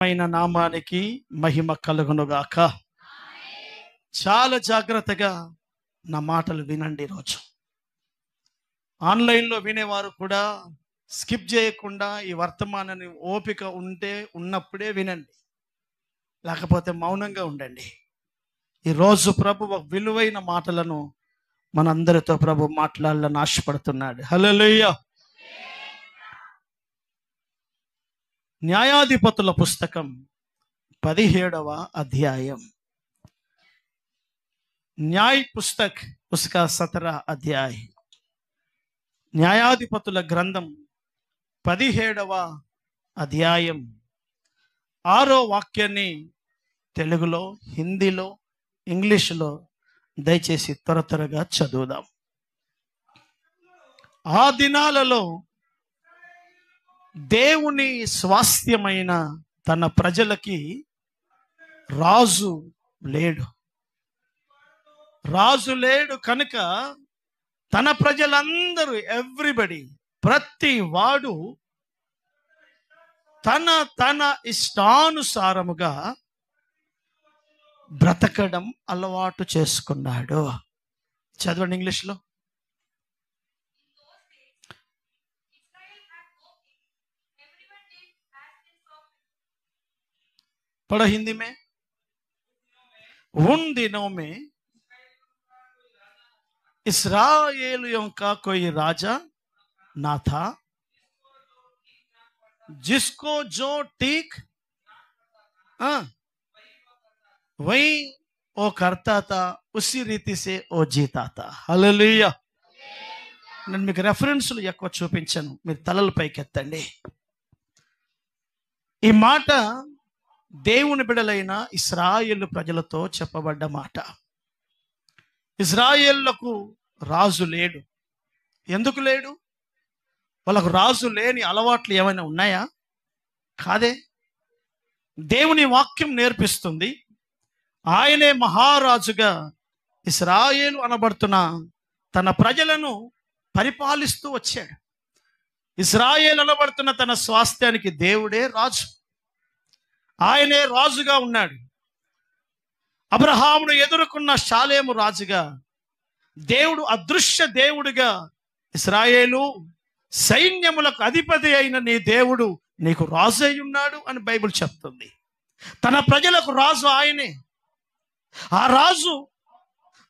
అయిన నామానికి మహిమ కలుగునుగాక. చాలా జాగ్రత్తగా నా మాటలు వినండి. ఈరోజు ఆన్లైన్లో వినేవారు కూడా స్కిప్ చేయకుండా ఈ వర్తమానాన్ని ఓపిక ఉన్నప్పుడే వినండి, లేకపోతే మౌనంగా ఉండండి. ఈరోజు ప్రభు ఒక విలువైన మాటలను మనందరితో ప్రభు మాట్లాడాలని ఆశపడుతున్నాడు. హల్లెలూయా. న్యాయాధిపతుల పుస్తకం 17వ అధ్యాయం. న్యాయ పుస్తక్ ఉస్కా 17 అధ్యాయ. న్యాయాధిపతుల గ్రంథం 17వ అధ్యాయం 6వ వాక్యాన్ని తెలుగులో, హిందీలో, ఇంగ్లీషులో దయచేసి త్వరగా చదువుదాం. ఆ దినాలలో దేవుని స్వాస్థ్యమైన తన ప్రజలకి రాజు లేడు కనుక తన ప్రజలందరూ ఎవ్రీబడి, ప్రతి వాడు తన ఇష్టానుసారముగా బ్రతకడం అలవాటు చేసుకున్నాడు. చదవండి ఇంగ్లీష్లో. पढ़ो हिंदी में. उन दिनों में इस्राएलियों का कोई राजा ना था, जिसको जो ठीक वही वो करता था, उसी रीति से वो जीता था. హల్లెలూయా. నేను మీకు రెఫరెన్స్లు ఎక్కువ చూపించను, మీరు తలల పైకి ఎత్తండి. ఈ మాట దేవుని బిడలైన ఇశ్రాయేలు ప్రజలతో చెప్పబడ్డ మాట. ఇశ్రాయేలులకు రాజు లేడు. ఎందుకు లేడు? వాళ్ళకు రాజు లేని అలవాట్లు ఏమైనా ఉన్నాయా? కాదే. దేవుని వాక్యం నేర్పిస్తుంది, ఆయనే మహారాజుగా ఇశ్రాయేలు అనబడుతున్న తన ప్రజలను పరిపాలిస్తూ వచ్చాడు. ఇశ్రాయేలు అనబడుతున్న తన స్వాస్థ్యానికి దేవుడే రాజు. ఆయనే రాజుగా ఉన్నాడు. అబ్రహామును ఎదుర్కొన్న షాలేము రాజుగా, దేవుడు అదృశ్య దేవుడిగా, ఇశ్రాయేలు సైన్యములకు అధిపతి అయిన నీ దేవుడు నీకు రాజు అయి ఉన్నాడు అని బైబిల్ చెప్తుంది. తన ప్రజలకు రాజు ఆయనే. ఆ రాజు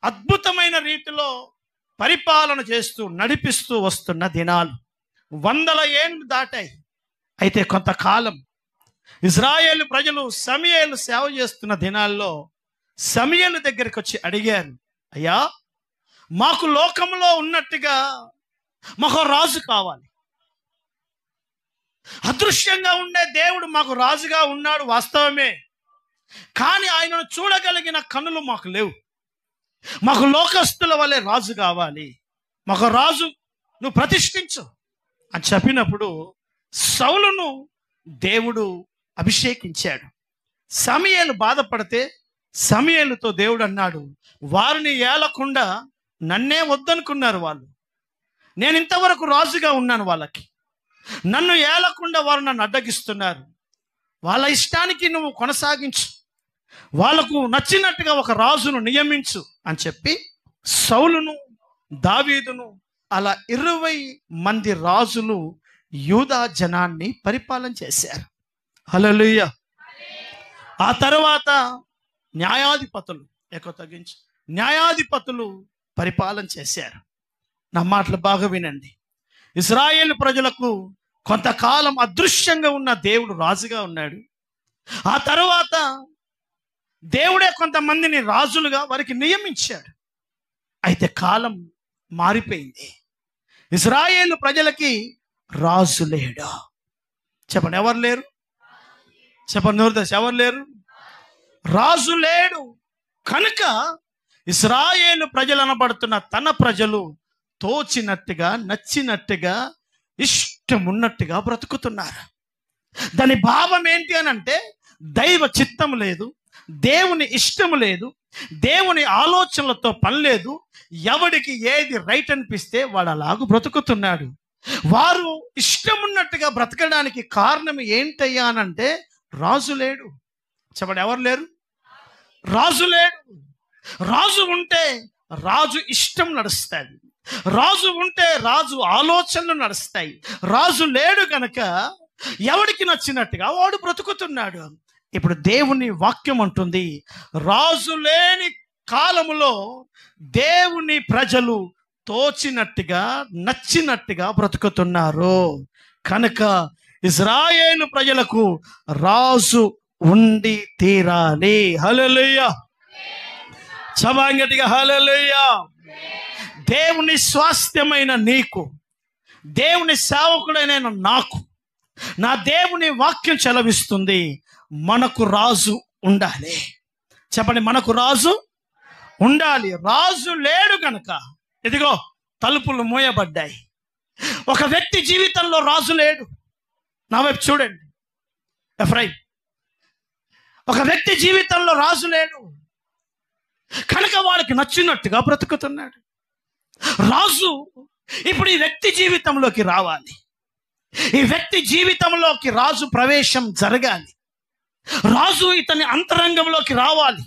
అద్భుతమైన రీతిలో పరిపాలన చేస్తూ నడిపిస్తూ వస్తున్న దినాలు 100 ఏళ్ళు దాటాయి. అయితే కొంతకాలం ఇశ్రాయేలు ప్రజలు సమూయేలు సేవ చేస్తున్న దినాల్లో సమూయేలు దగ్గరికి వచ్చి అడిగారు, అయ్యా, మాకు లోకంలో ఉన్నట్టుగా మాకు రాజు కావాలి. అదృశ్యంగా ఉండే దేవుడు మాకు రాజుగా ఉన్నాడు వాస్తవమే, కానీ ఆయనను చూడగలిగిన కన్నులు మాకు లేవు. మాకు లోకస్తుల వలె రాజు కావాలి, మాకు రాజు నువ్వు ప్రతిష్ఠించు అని చెప్పినప్పుడు సౌలును దేవుడు అభిషేకించాడు. సమూయేలు బాధపడితే సమూయేలుతో దేవుడు అన్నాడు, వారిని ఏలకుండా నన్నే వద్దనుకున్నారు వాళ్ళు. నేను ఇంతవరకు రాజుగా ఉన్నాను వాళ్ళకి, నన్ను ఏలకుండా వారు నన్ను అడ్డగిస్తున్నారు. వాళ్ళ ఇష్టానికి నువ్వు కొనసాగించు, వాళ్ళకు నచ్చినట్టుగా ఒక రాజును నియమించు అని చెప్పి సౌలును, దావీదును, అలా 20 మంది రాజులు యూదా జనాన్ని పరిపాలన చేశారు. హల్లెలూయా. ఆ తర్వాత న్యాయాధిపతులు పరిపాలన చేశారు. నా మాటలు బాగా వినండి. ఇశ్రాయేలు ప్రజలకు కొంతకాలం అదృశ్యంగా ఉన్న దేవుడు రాజుగా ఉన్నాడు. ఆ తర్వాత దేవుడే కొంతమందిని రాజులుగా వారికి నియమించాడు. అయితే కాలం మారిపోయింది. ఇశ్రాయేలు ప్రజలకి రాజు లేడు. చెప్పండి, ఎవరు లేరు? చెప్పండి, ఎవరు లేరు? రాజు లేడు కనుక ఇశ్రాయేలు ప్రజలు అనబడుతున్న తన ప్రజలు తోచినట్టుగా, నచ్చినట్టుగా, ఇష్టమున్నట్టుగా బ్రతుకుతున్నారు. దాని భావం ఏంటి అని అంటే, దైవ చిత్తం లేదు, దేవుని ఇష్టం లేదు, దేవుని ఆలోచనలతో పని లేదు. ఎవడికి ఏది రైట్ అనిపిస్తే వాడు అలాగూ బ్రతుకుతున్నాడు. వారు ఇష్టం ఉన్నట్టుగా బ్రతకడానికి కారణం ఏంటయ్యా అనంటే రాజు లేడు. చెప్పండి, ఎవరు లేరు? రాజు లేడు. రాజు ఉంటే రాజు ఇష్టం నడుస్తుంది. రాజు ఉంటే రాజు ఆలోచనలు నడుస్తాయి. రాజు లేడు కనుక ఎవడికి నచ్చినట్టుగా వాడు బ్రతుకుతున్నాడు. ఇప్పుడు దేవుని వాక్యం అంటుంది, రాజు లేని కాలములో దేవుని ప్రజలు తోచినట్టుగా నచ్చినట్టుగా బ్రతుకుతున్నారు. కనుక ఇశ్రాయేలు ప్రజలకు రాజు ఉండి తీరాలి. హల్లెలూయా. చబాంగటిగా హల్లెలూయా. దేవుని స్వాస్థ్యమైన నీకు, దేవుని సేవకుడైన నాకు, నా దేవుని వాక్యం చెలవిస్తుంది, మనకు రాజు ఉండాలి. చెప్పండి, మనకు రాజు ఉండాలి. రాజు లేడు కనుక ఇదిగో తలుపులు మూయబడ్డాయి. ఒక వ్యక్తి జీవితంలో రాజు లేడు. నా వైపు చూడండి ఎఫ్రైమ్. ఒక వ్యక్తి జీవితంలో రాజు లేడు కనుక వాడికి నచ్చినట్టుగా బ్రతుకుతున్నాడు. రాజు ఇప్పుడు ఈ వ్యక్తి జీవితంలోకి రావాలి. ఈ వ్యక్తి జీవితంలోకి రాజు ప్రవేశం జరగాలి. రాజు ఇతని అంతరంగంలోకి రావాలి.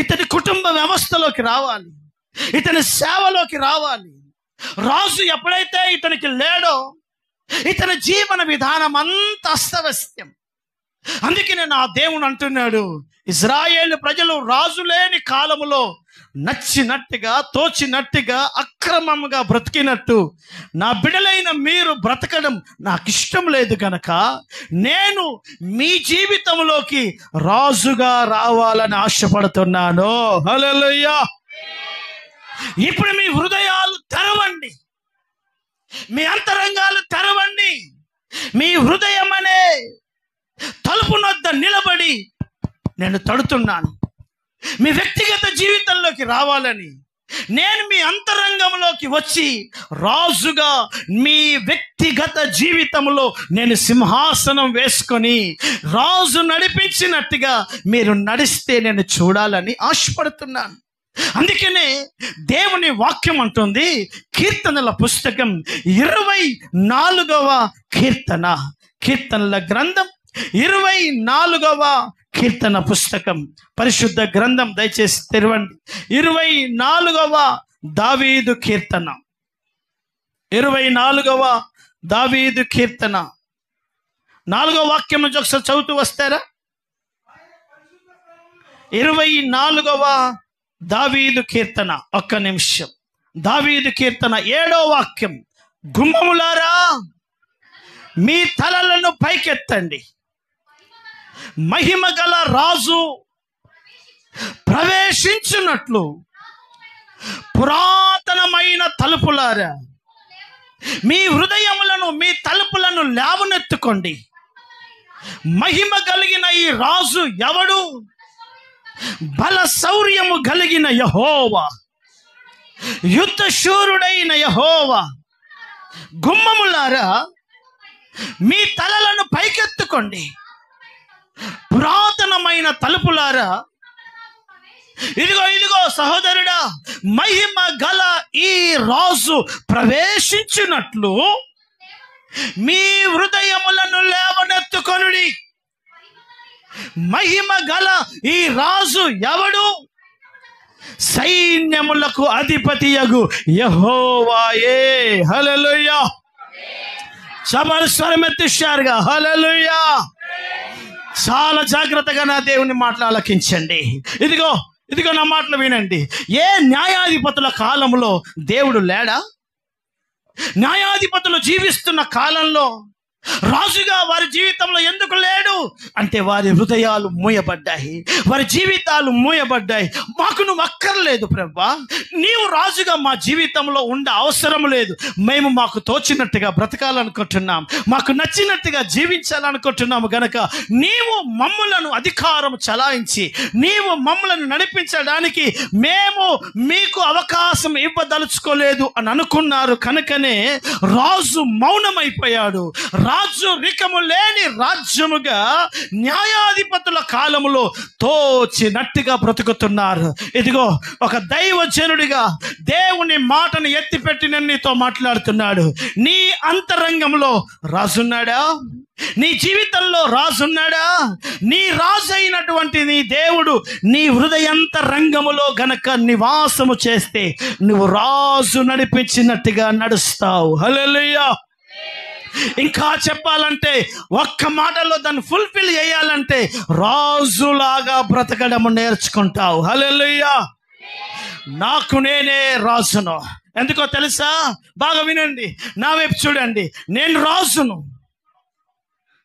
ఇతని కుటుంబ వ్యవస్థలోకి రావాలి. ఇతని సేవలోకి రావాలి. రాజు ఎప్పుడైతే ఇతనికి లేడో ఇతని జీవన విధానం అంత అస్తవ్యస్తం. అందుకనే నా దేవుడు అంటున్నాడు, ఇశ్రాయేలు ప్రజలు రాజు లేని కాలములో నచ్చినట్టుగా తోచినట్టుగా అక్రమంగా బ్రతికినట్టు నా బిడ్డలైన మీరు బ్రతకడం నాకు ఇష్టం లేదు కనుక నేను మీ జీవితంలోకి రాజుగా రావాలని ఆశపడుతున్నాను. హల్లెలూయా. ఇప్పుడు మీ హృదయాలు తెరవండి, మీ అంతరంగాలు తెరవండి. మీ హృదయం అనే తలుపు నొద్ద నిలబడి నేను తడుతున్నాను. మీ వ్యక్తిగత జీవితంలోకి రావాలని నేను మీ అంతరంగంలోకి వచ్చి రాజుగా మీ వ్యక్తిగత జీవితంలో నేను సింహాసనం వేసుకొని రాజు నడిపించినట్టుగా మీరు నడిస్తే నేను చూడాలని ఆశపడుతున్నాను. అందుకనే దేవుని వాక్యం అంటుంది, కీర్తనల పుస్తకం 24వ కీర్తన, కీర్తనల గ్రంథం 24వ కీర్తన పుస్తకం, పరిశుద్ధ గ్రంథం దయచేసి తెరవండి. 24వ దావీదు కీర్తన, 24వ దావీదు కీర్తన 4వ వాక్యం నుంచి ఒకసారి చదువుతూ వస్తారా? 24వ దావీదు కీర్తన, ఒక్క నిమిషం. దావీదు కీర్తన 7వ వాక్యం, గుమ్మములారా మీ తలలను పైకెత్తండి, మహిమ గల రాజు ప్రవేశించున్నట్లు పురాతనమైన తలుపులారా మీ హృదయములను మీ తలుపులను లేవనెత్తుకోండి. మహిమ కలిగిన ఈ రాజు ఎవడు? బల శౌర్యము కలిగిన యెహోవా, యుద్ధ శూరుడైన యెహోవా. గుమ్మములారా మీ తలలను పైకెత్తుకోండి, పురాతనమైన తలుపులారా. ఇదిగో ఇదిగో సహోదరుడా, మహిమ గల ఈ రాజు ప్రవేశించినట్లు మీ హృదయములను లేవనెత్తుకొనుడి. మహిమ గల ఈ రాజు ఎవడు? సైన్యములకు అధిపతియగు యెహోవాయే. హల్లెలూయా. సభలు స్వరమెత్తిశారుగా హల్లెలూయా. చాలా జాగ్రత్తగా నా దేవుని మాటలు ఆలకించండి. ఇదిగో ఇదిగో నా మాటలు వినండి. ఏ న్యాయాధిపతుల కాలంలో దేవుడు లేడా? న్యాయాధిపతులు జీవిస్తున్న కాలంలో రాజుగా వారి జీవితంలో ఎందుకు లేడు అంటే వారి హృదయాలు మూయబడ్డాయి, వారి జీవితాలు మూయబడ్డాయి. మాకు నువ్వు అక్కర్లేదు ప్రభువా, నీవు రాజుగా మా జీవితంలో ఉండ అవసరం లేదు. మేము మాకు తోచినట్టుగా బ్రతకాలనుకుంటున్నాం, మాకు నచ్చినట్టుగా జీవించాలనుకుంటున్నాము గనక నీవు మమ్ములను అధికారం చలాయించి నీవు మమ్ములను నడిపించడానికి మేము మీకు అవకాశం ఇవ్వదలుచుకోలేదు అని అనుకున్నారు. కనుకనే రాజు మౌనమైపోయాడు. రాజు రికము లేని రాజ్యముగా న్యాయాధిపతుల కాలములో తోచినట్టుగా బ్రతుకుతున్నారు. ఇదిగో ఒక దైవజనుడిగా దేవుని మాటను ఎత్తిపెట్టిన నీతో మాట్లాడుతున్నాడు. నీ అంతరంగంలో రాజున్నాడా? నీ జీవితంలో రాజున్నాడా? నీ రాజు అయినటువంటి నీ దేవుడు నీ హృదయంతరంగములో గనక నివాసము చేస్తే నువ్వు రాజు నడిపించినట్టుగా నడుస్తావు. హల్లెలూయా. ఇంకా చెప్పాలంటే ఒక్క మాటలో దాన్ని ఫుల్ఫిల్ చేయాలంటే రాజులాగా బ్రతకడం నేర్చుకుంటావు. హల్లెలూయా. నాకు నేనే రాజును. ఎందుకో తెలుసా? బాగా వినండి, నా వైపు చూడండి. నేను రాజును.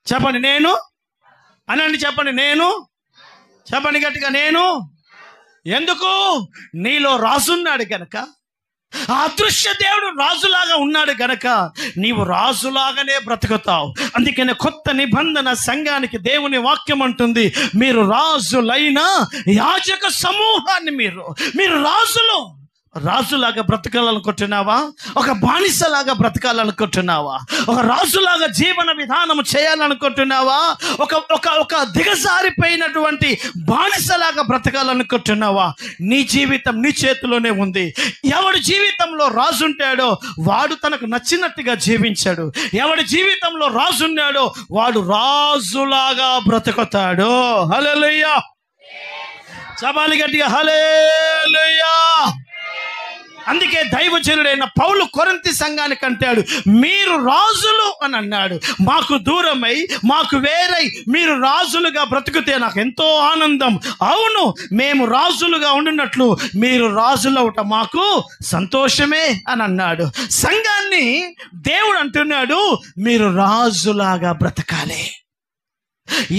చెప్పండి నేను అనండి. చెప్పండి నేను. చెప్పండి గట్టిగా నేను. ఎందుకు? నీలో రాజున్నాడు గనక, ఆ అదృశ్య దేవుడు రాజులాగా ఉన్నాడు గనక నీవు రాజులాగానే బ్రతుకుతావు. అందుకనే కొత్త నిబంధన సంఘానికి దేవుని వాక్యం అంటుంది, మీరు రాజులైన యాజక సమూహాన్ని. మీరు రాజులు. రాజులాగా బ్రతకాలనుకుంటున్నావా? ఒక బానిసలాగా బ్రతకాలనుకుంటున్నావా? ఒక రాజులాగా జీవన విధానం చేయాలనుకుంటున్నావా? ఒక దిగజారిపోయినటువంటి బానిసలాగా బ్రతకాలనుకుంటున్నావా? నీ జీవితం నీ చేతిలోనే ఉంది. ఎవడి జీవితంలో రాజు ఉంటాడో వాడు తనకు నచ్చినట్టుగా జీవించాడు. ఎవడి జీవితంలో రాజు ఉన్నాడో వాడు రాజులాగా బ్రతుకుతాడు. హల్లెలూయా. చపాలి గట్టిగా హల్లెలూయా. అందుకే దైవజనుడైన పౌలు కొరింథీ సంఘానికి అంటాడు, మీరు రాజులు అని అన్నాడు. మాకు దూరమై మాకు వేరై మీరు రాజులుగా బ్రతుకుతే నాకు ఎంతో ఆనందం. అవును, మేము రాజులుగా ఉండినట్లు మీరు రాజులవుట మాకు సంతోషమే అని అన్నాడు. సంఘాన్ని దేవుడు అంటున్నాడు, మీరు రాజులాగా బ్రతకాలి.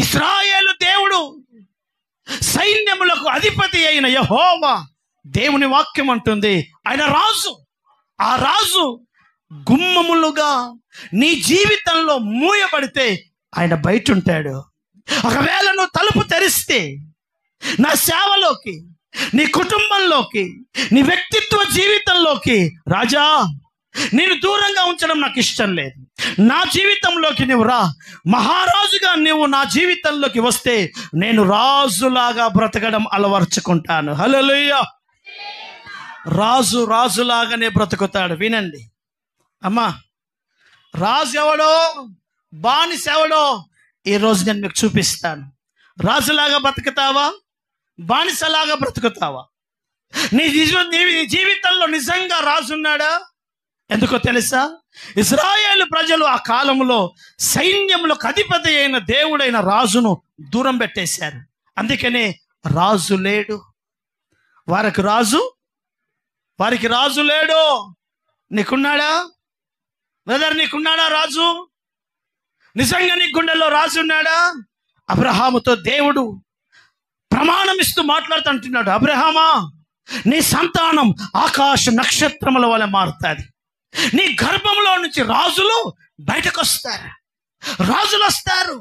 ఇశ్రాయేలు దేవుడు సైన్యములకు అధిపతి అయిన యెహోవా దేవుని వాక్యం అంటుంది, ఆయన రాజు. ఆ రాజు గుమ్మములుగా నీ జీవితంలో మూయబడితే ఆయన బయట ఉంటాడు. ఒకవేళ నువ్వు తలుపు తెరిస్తే నా సేవలోకి, నీ కుటుంబంలోకి, నీ వ్యక్తిత్వ జీవితంలోకి, రాజా నేను దూరంగా ఉంచడం నాకు ఇష్టం లేదు, నా జీవితంలోకి నువ్వు రా, మహారాజుగా నువ్వు నా జీవితంలోకి వస్తే నేను రాజులాగా బ్రతకడం అలవర్చుకుంటాను. హల్లెలూయా. రాజు రాజులాగానే బ్రతుకుతాడు. వినండి అమ్మా, రాజు ఎవడో బానిస ఎవడో ఈరోజు నేను మీకు చూపిస్తాను. రాజులాగా బ్రతుకుతావా? బానిసలాగా బ్రతుకుతావా? నీ జీవితంలో నిజంగా రాజున్నాడా? ఎందుకో తెలుసా? ఇశ్రాయేలు ప్రజలు ఆ కాలంలో సైన్యములకు అధిపతి అయిన దేవుడైన రాజును దూరం పెట్టేశారు. అందుకనే రాజు లేడు. వారికి రాజు లేడు. నీకున్నాడా బ్రదర్? నీకున్నాడా రాజు? నిజంగా నీ గుండెల్లో రాజు ఉన్నాడా? అబ్రహాముతో దేవుడు ప్రమాణం ఇస్తూ మాట్లాడుతుంటున్నాడు, అబ్రహామా నీ సంతానం ఆకాశ నక్షత్రముల వలె మారుతుంది. నీ గర్భంలో నుంచి రాజులు బయటకు వస్తారు. రాజులు వస్తారు.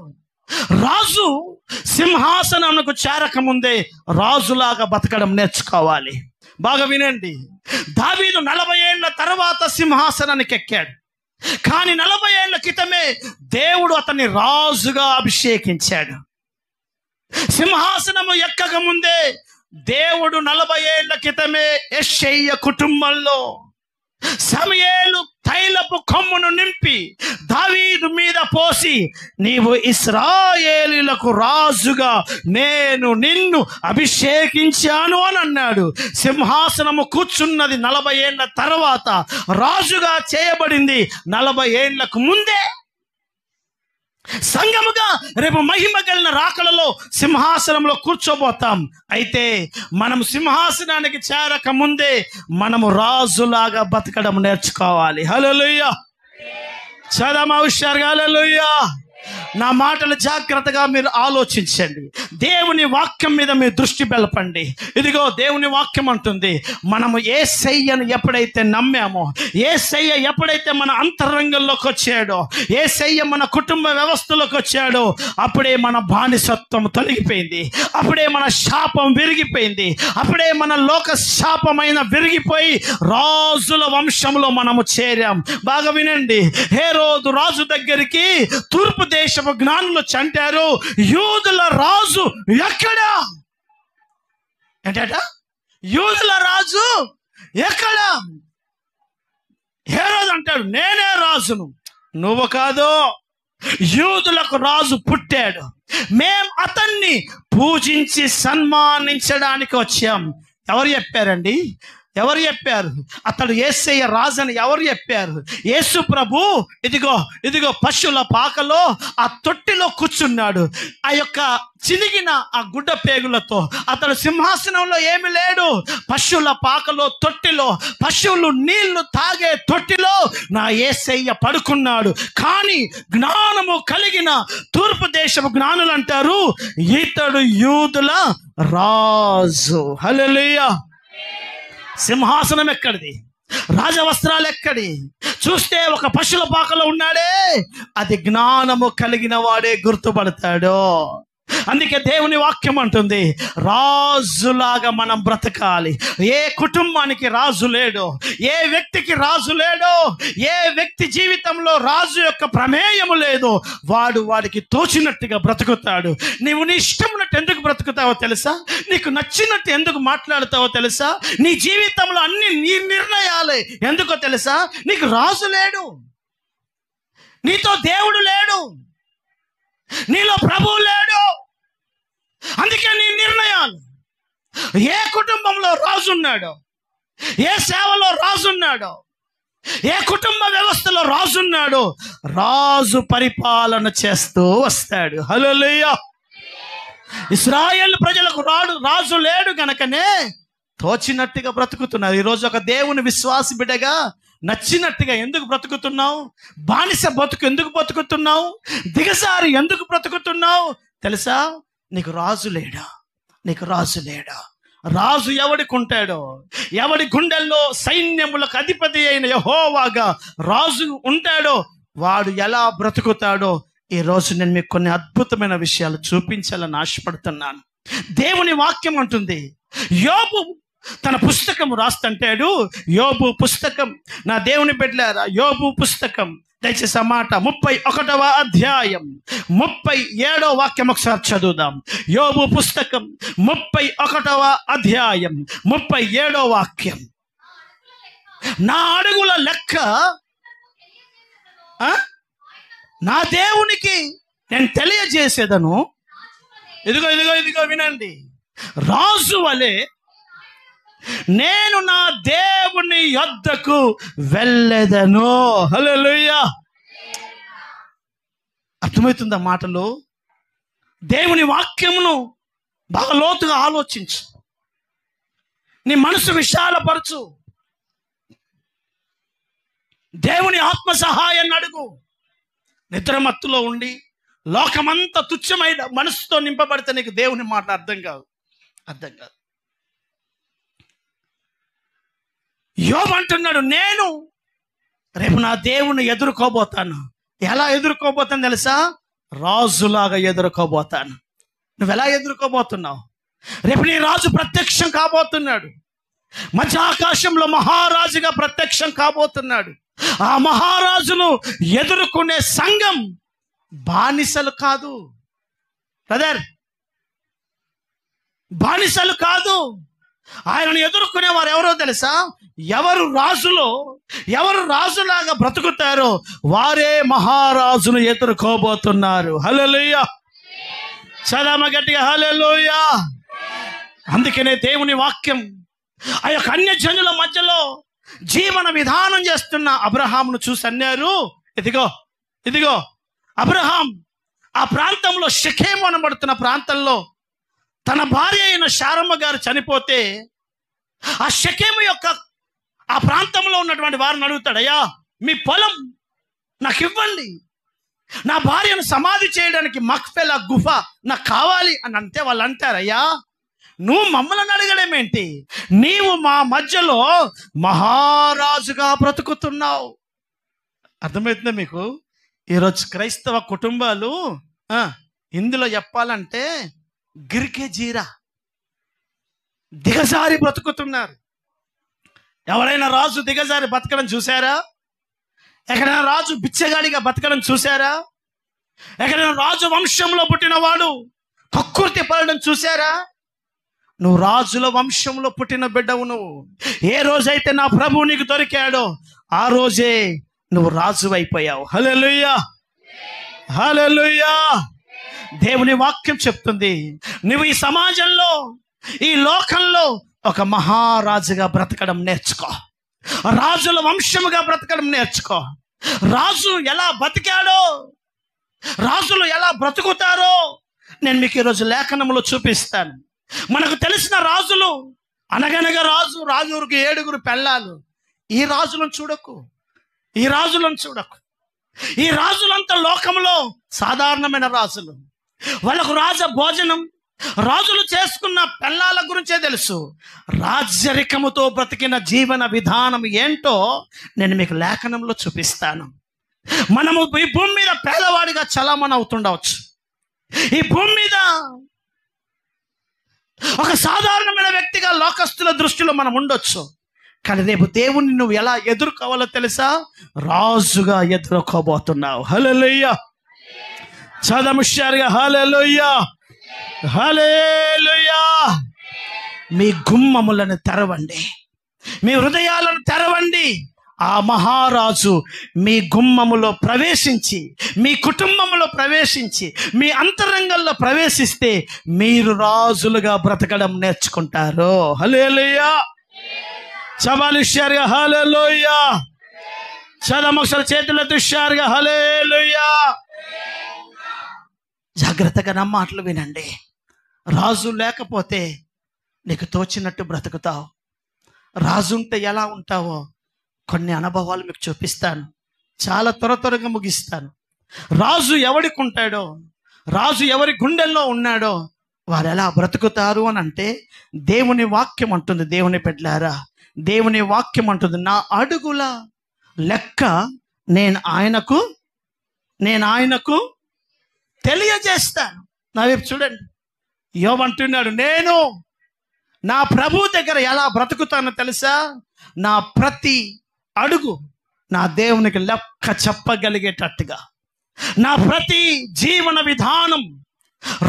రాజు సింహాసనంకు చేరకముందే రాజులాగా బతకడం నేర్చుకోవాలి. బాగా వినండి, దావీదు 40 ఏళ్ల తర్వాత సింహాసనానికి ఎక్కాడు. కానీ 40 ఏళ్ల క్రితమే దేవుడు అతన్ని రాజుగా అభిషేకించాడు. సింహాసనము ఎక్కక ముందే దేవుడు 40 ఏళ్ల క్రితమే యెషయ్య కుటుంబంలో సమూయేలు తైలపు కొమ్మును నింపి దావీదు మీద పోసి, నీవు ఇశ్రాయేలీయులకు రాజుగా నేను నిన్ను అభిషేకించాను అని అన్నాడు. సింహాసనము కూర్చున్నది 40 ఏళ్ల తర్వాత, రాజుగా చేయబడింది 40 ఏళ్లకు ముందే. సంఘముగా రేపు మహిమ కలిగిన రాకలలో సింహాసనంలో కూర్చోబోతాం. అయితే మనం సింహాసనానికి చేరక ముందే మనము రాజులాగా బతకడం నేర్చుకోవాలి. హల్లెలూయా. చదమా హుషారుగా హల్లెలూయా. నా మాటలు జాగ్రత్తగా మీరు ఆలోచించండి. దేవుని వాక్యం మీద మీరు దృష్టి పెలపండి. ఇదిగో దేవుని వాక్యం అంటుంది, మనము యేసయ్యను ఎప్పుడైతే నమ్మామో, యేసయ్య ఎప్పుడైతే మన అంతరంగంలోకి వచ్చాడో, యేసయ్య మన కుటుంబ వ్యవస్థలోకి వచ్చాడో, అప్పుడే మన బానిసత్వం తొలగిపోయింది, అప్పుడే మన శాపం విరిగిపోయింది, అప్పుడే మన లోక శాపమైన విరిగిపోయి రాజుల వంశంలో మనము చేరాం. బాగా వినండి, హేరోదు రాజు దగ్గరికి తూర్పు దేశపు జ్ఞానులు చంటారు. యూదుల రాజు ఎక్కడా? ఏంటట? యూదుల రాజు ఎక్కడా? హేరోదు అంటాడు, నేనే రాజును. నువ్వు కాదు, యూదులకు రాజు పుట్టాడు, మేం అతన్ని పూజించి సన్మానించడానికి వచ్చాం. ఎవరు చెప్పారండి? ఎవరు చెప్పారు? అతడు యేసయ్య రాజని ఎవరు చెప్పారు? యేసు ప్రభు ఇదిగో పశువుల పాకలో ఆ తొట్టిలో కూర్చున్నాడు. ఆ యొక్క చినిగిన ఆ గుడ్డ పేగులతో అతడు సింహాసనంలో ఏమి లేడు. పశువుల పాకలో, తొట్టిలో, పశువులు నీళ్లు తాగే తొట్టిలో నా యేసయ్య పడుకున్నాడు. కానీ జ్ఞానము కలిగిన తూర్పు దేశపు జ్ఞానులు అంటారు, ఇతడు యూదుల రాజు. హల్లెలూయా. సింహాసనం ఎక్కడిది? రాజవస్త్రాలు ఎక్కడి? చూస్తే ఒక పశువుల పాకలో ఉన్నాడే, అది జ్ఞానము కలిగిన వాడే గుర్తుపడతాడు. అందుకే దేవుని వాక్యం అంటుంది, రాజులాగా మనం బ్రతకాలి. ఏ కుటుంబానికి రాజు లేడో, ఏ వ్యక్తికి రాజు లేడో, ఏ వ్యక్తి జీవితంలో రాజు యొక్క ప్రమేయము లేదో, వాడికి తోచినట్టుగా బ్రతుకుతాడు. నీవు నీ ఇష్టం ఉన్నట్టు ఎందుకు బ్రతుకుతావో తెలుసా? నీకు నచ్చినట్టు ఎందుకు మాట్లాడుతావో తెలుసా? నీ జీవితంలో అన్ని నీ నిర్ణయాలే. ఎందుకో తెలుసా? నీకు రాజు లేడు, నీతో దేవుడు లేడు, నీలో ప్రభువు లేడు. అందుకే నీ నిర్ణయాలు. ఏ కుటుంబంలో రాజున్నాడో, ఏ సేవలో రాజున్నాడో, ఏ కుటుంబ వ్యవస్థలో రాజున్నాడో, రాజు పరిపాలన చేస్తూ వస్తాడు. హల్లెలూయా. ఇశ్రాయేలు ప్రజలకు రాజు లేడు గనకనే తోచినట్టుగా బ్రతుకుతున్నారు. ఈరోజు ఒక దేవుని విశ్వాసి బిడ్డగా నచ్చినట్టుగా ఎందుకు బ్రతుకుతున్నావు? బానిస బతుకు ఎందుకు బ్రతుకుతున్నావు? దిగసారి ఎందుకు బ్రతుకుతున్నావు తెలుసా? నీకు రాజు లేడా? నీకు రాజు లేడా? రాజు ఎవడికి ఉంటాడో, ఎవడి గుండెల్లో సైన్యములకు అధిపతి అయిన యెహోవాగా రాజు ఉంటాడో, వాడు ఎలా బ్రతుకుతాడో ఈరోజు నేను మీకు కొన్ని అద్భుతమైన విషయాలు చూపించాలని ఆశపడుతున్నాను. దేవుని వాక్యం అంటుంది, యోబు తన పుస్తకం రాస్తంటాడు. యోబు పుస్తకం, నా దేవుని బిడ్డలారా, యోబు పుస్తకం దయచేసి ఆ మాట 31వ అధ్యాయం 37వ వాక్యం ఒకసారి చదువుదాం. యోబు పుస్తకం 31వ అధ్యాయం 37వ వాక్యం. నా అడుగుల లెక్క నా దేవునికి నేను తెలియజేసేదను. ఇదిగో వినండి, రాజు వలె నేను నా దేవుని యొద్దకు వెళ్ళెదను. హల్లెలూయా. అర్థమవుతుందా మాటలు? దేవుని వాక్యమును బాగా లోతుగా ఆలోచించు, నీ మనసు విశాలపరచు, దేవుని ఆత్మ సహాయాన్ని అడుగు. నిద్రమత్తులో ఉండి లోకమంతా తుచ్చమైన మనసుతో నింపబడితే నీకు దేవుని మాట అర్థం కాదు. యోబు అంటున్నాడు, నేను రేపు నా దేవుని ఎదుర్కోబోతాను. ఎలా ఎదుర్కోబోతాను తెలుసా? రాజులాగా ఎదుర్కోబోతాను. నువ్వు ఎలా ఎదుర్కోబోతున్నావు? రేపు నీ రాజు ప్రత్యక్షం కాబోతున్నాడు. మధ్య ఆకాశంలో మహారాజుగా ప్రత్యక్షం కాబోతున్నాడు. ఆ మహారాజును ఎదుర్కొనే సంఘం బానిసలు కాదు బ్రదర్, బానిసలు కాదు. ఆయనను ఎదుర్కొనే వారు ఎవరో తెలుసా? ఎవరు రాజులాగా బ్రతుకుతారో వారే మహారాజును ఎదుర్కోబోతున్నారు. హల్లెలూయా. చదమ గట్టిగా హల్లెలూయా. అందుకనే దేవుని వాక్యం ఆ యొక్క అన్యజనుల మధ్యలో జీవన విధానం చేస్తున్న అబ్రహామును చూసి అన్నారు, ఇదిగో అబ్రహాం ఆ ప్రాంతంలో షెకెము అనబడుతున్న ప్రాంతంలో తన భార్య అయిన శారమ్మ గారు చనిపోతే ఆ షెకెము యొక్క ఆ ప్రాంతంలో ఉన్నటువంటి వారిని అడుగుతాడు, అయ్యా మీ పొలం నాకు ఇవ్వండి, నా భార్యను సమాధి చేయడానికి మక్ఫెలా గుఫ నాకు కావాలి అని అంటే వాళ్ళు అంటారయ్యా, నువ్వు మమ్మల్ని అడగడమేంటి? నీవు మా మధ్యలో మహారాజుగా బ్రతుకుతున్నావు. అర్థమవుతుందా మీకు? ఈరోజు క్రైస్తవ కుటుంబాలు ఇందులో చెప్పాలంటే గిరికే జీరా దిగజారి బ్రతుకుతున్నారు. ఎవరైనా రాజు దిగజారి బతకడం చూసారా? ఎక్కడైనా రాజు బిచ్చగాడిగా బతకడం చూసారా? ఎక్కడైనా రాజు వంశంలో పుట్టిన వాడు కక్కుర్తి పడడం చూసారా? నువ్వు రాజుల వంశంలో పుట్టిన బిడ్డవు. నువ్వు ఏ రోజైతే నా ప్రభువు నీకు దొరికాడో ఆ రోజే నువ్వు రాజు అయిపోయావు. హల్లెలూయా, హల్లెలూయా. దేవుని వాక్యం చెప్తుంది, నువ్వు ఈ సమాజంలో, ఈ లోకంలో ఒక మహారాజుగా బ్రతకడం నేర్చుకో. రాజుల వంశముగా బ్రతకడం నేర్చుకో. రాజు ఎలా బతికాడో, రాజులు ఎలా బ్రతుకుతారో నేను మీకు ఈరోజు లేఖనంలో చూపిస్తాను. మనకు తెలిసిన రాజులు, అనగనగా రాజుకి 7 పెళ్ళాలు. ఈ రాజులను చూడకు, ఈ రాజులను చూడకు. ఈ రాజులంతా లోకంలో సాధారణమైన రాజులు. వాళ్ళకు రాజ భోజనం, రాజులు చేసుకున్న పెళ్ళాల గురించే తెలుసు. రాజరికముతో బ్రతికిన జీవన విధానం ఏంటో నేను మీకు లేఖనంలో చూపిస్తాను. మనము ఈ భూమి మీద పేదవాడిగా చలామణి అవుతుండవచ్చు. ఈ భూమి మీద ఒక సాధారణమైన వ్యక్తిగా లోకస్తుల దృష్టిలో మనం ఉండొచ్చు. కానీ రేపు దేవుణ్ణి నువ్వు ఎలా ఎదుర్కోవాలో తెలుసా? రాజుగా ఎదుర్కోబోతున్నావు. హల్లెలూయా. చదముష్యారుగా హల్లెలూయా, హల్లెలూయా. మీ గుమ్మములను తెరవండి, మీ హృదయాలను తెరవండి. ఆ మహారాజు మీ గుమ్మములో ప్రవేశించి, మీ కుటుంబంలో ప్రవేశించి, మీ అంతరంగంలో ప్రవేశిస్తే మీరు రాజులుగా బ్రతకడం నేర్చుకుంటారు. హల్లెలూయా. చబాలిష్యారుగా హల్లెలూయా. చదమక్షర చేతులతో హుషారుగా హల్లెలూయా. జాగ్రత్తగా నా మాటలు వినండి. రాజు లేకపోతే నీకు తోచినట్టు బ్రతుకుతావు. రాజు ఉంటే ఎలా ఉంటావో కొన్ని అనుభవాలు మీకు చూపిస్తాను. చాలా త్వరగా ముగిస్తాను. రాజు ఎవడికి ఉంటాడో, రాజు ఎవరి గుండెల్లో ఉన్నాడో వారు ఎలా బ్రతుకుతారు అని అంటే దేవుని వాక్యం అంటుంది. దేవుని బిడ్డలారా, దేవుని వాక్యం అంటుంది, నా అడుగుల లెక్క నేను ఆయనకు తెలియజేస్తాను. నా వైపు చూడండి. యోబు అంటున్నాడు, నేను నా ప్రభు దగ్గర ఎలా బ్రతుకుతానో తెలుసా? నా ప్రతి అడుగు నా దేవునికి లెక్క చెప్పగలిగేటట్టుగా, నా ప్రతి జీవన విధానం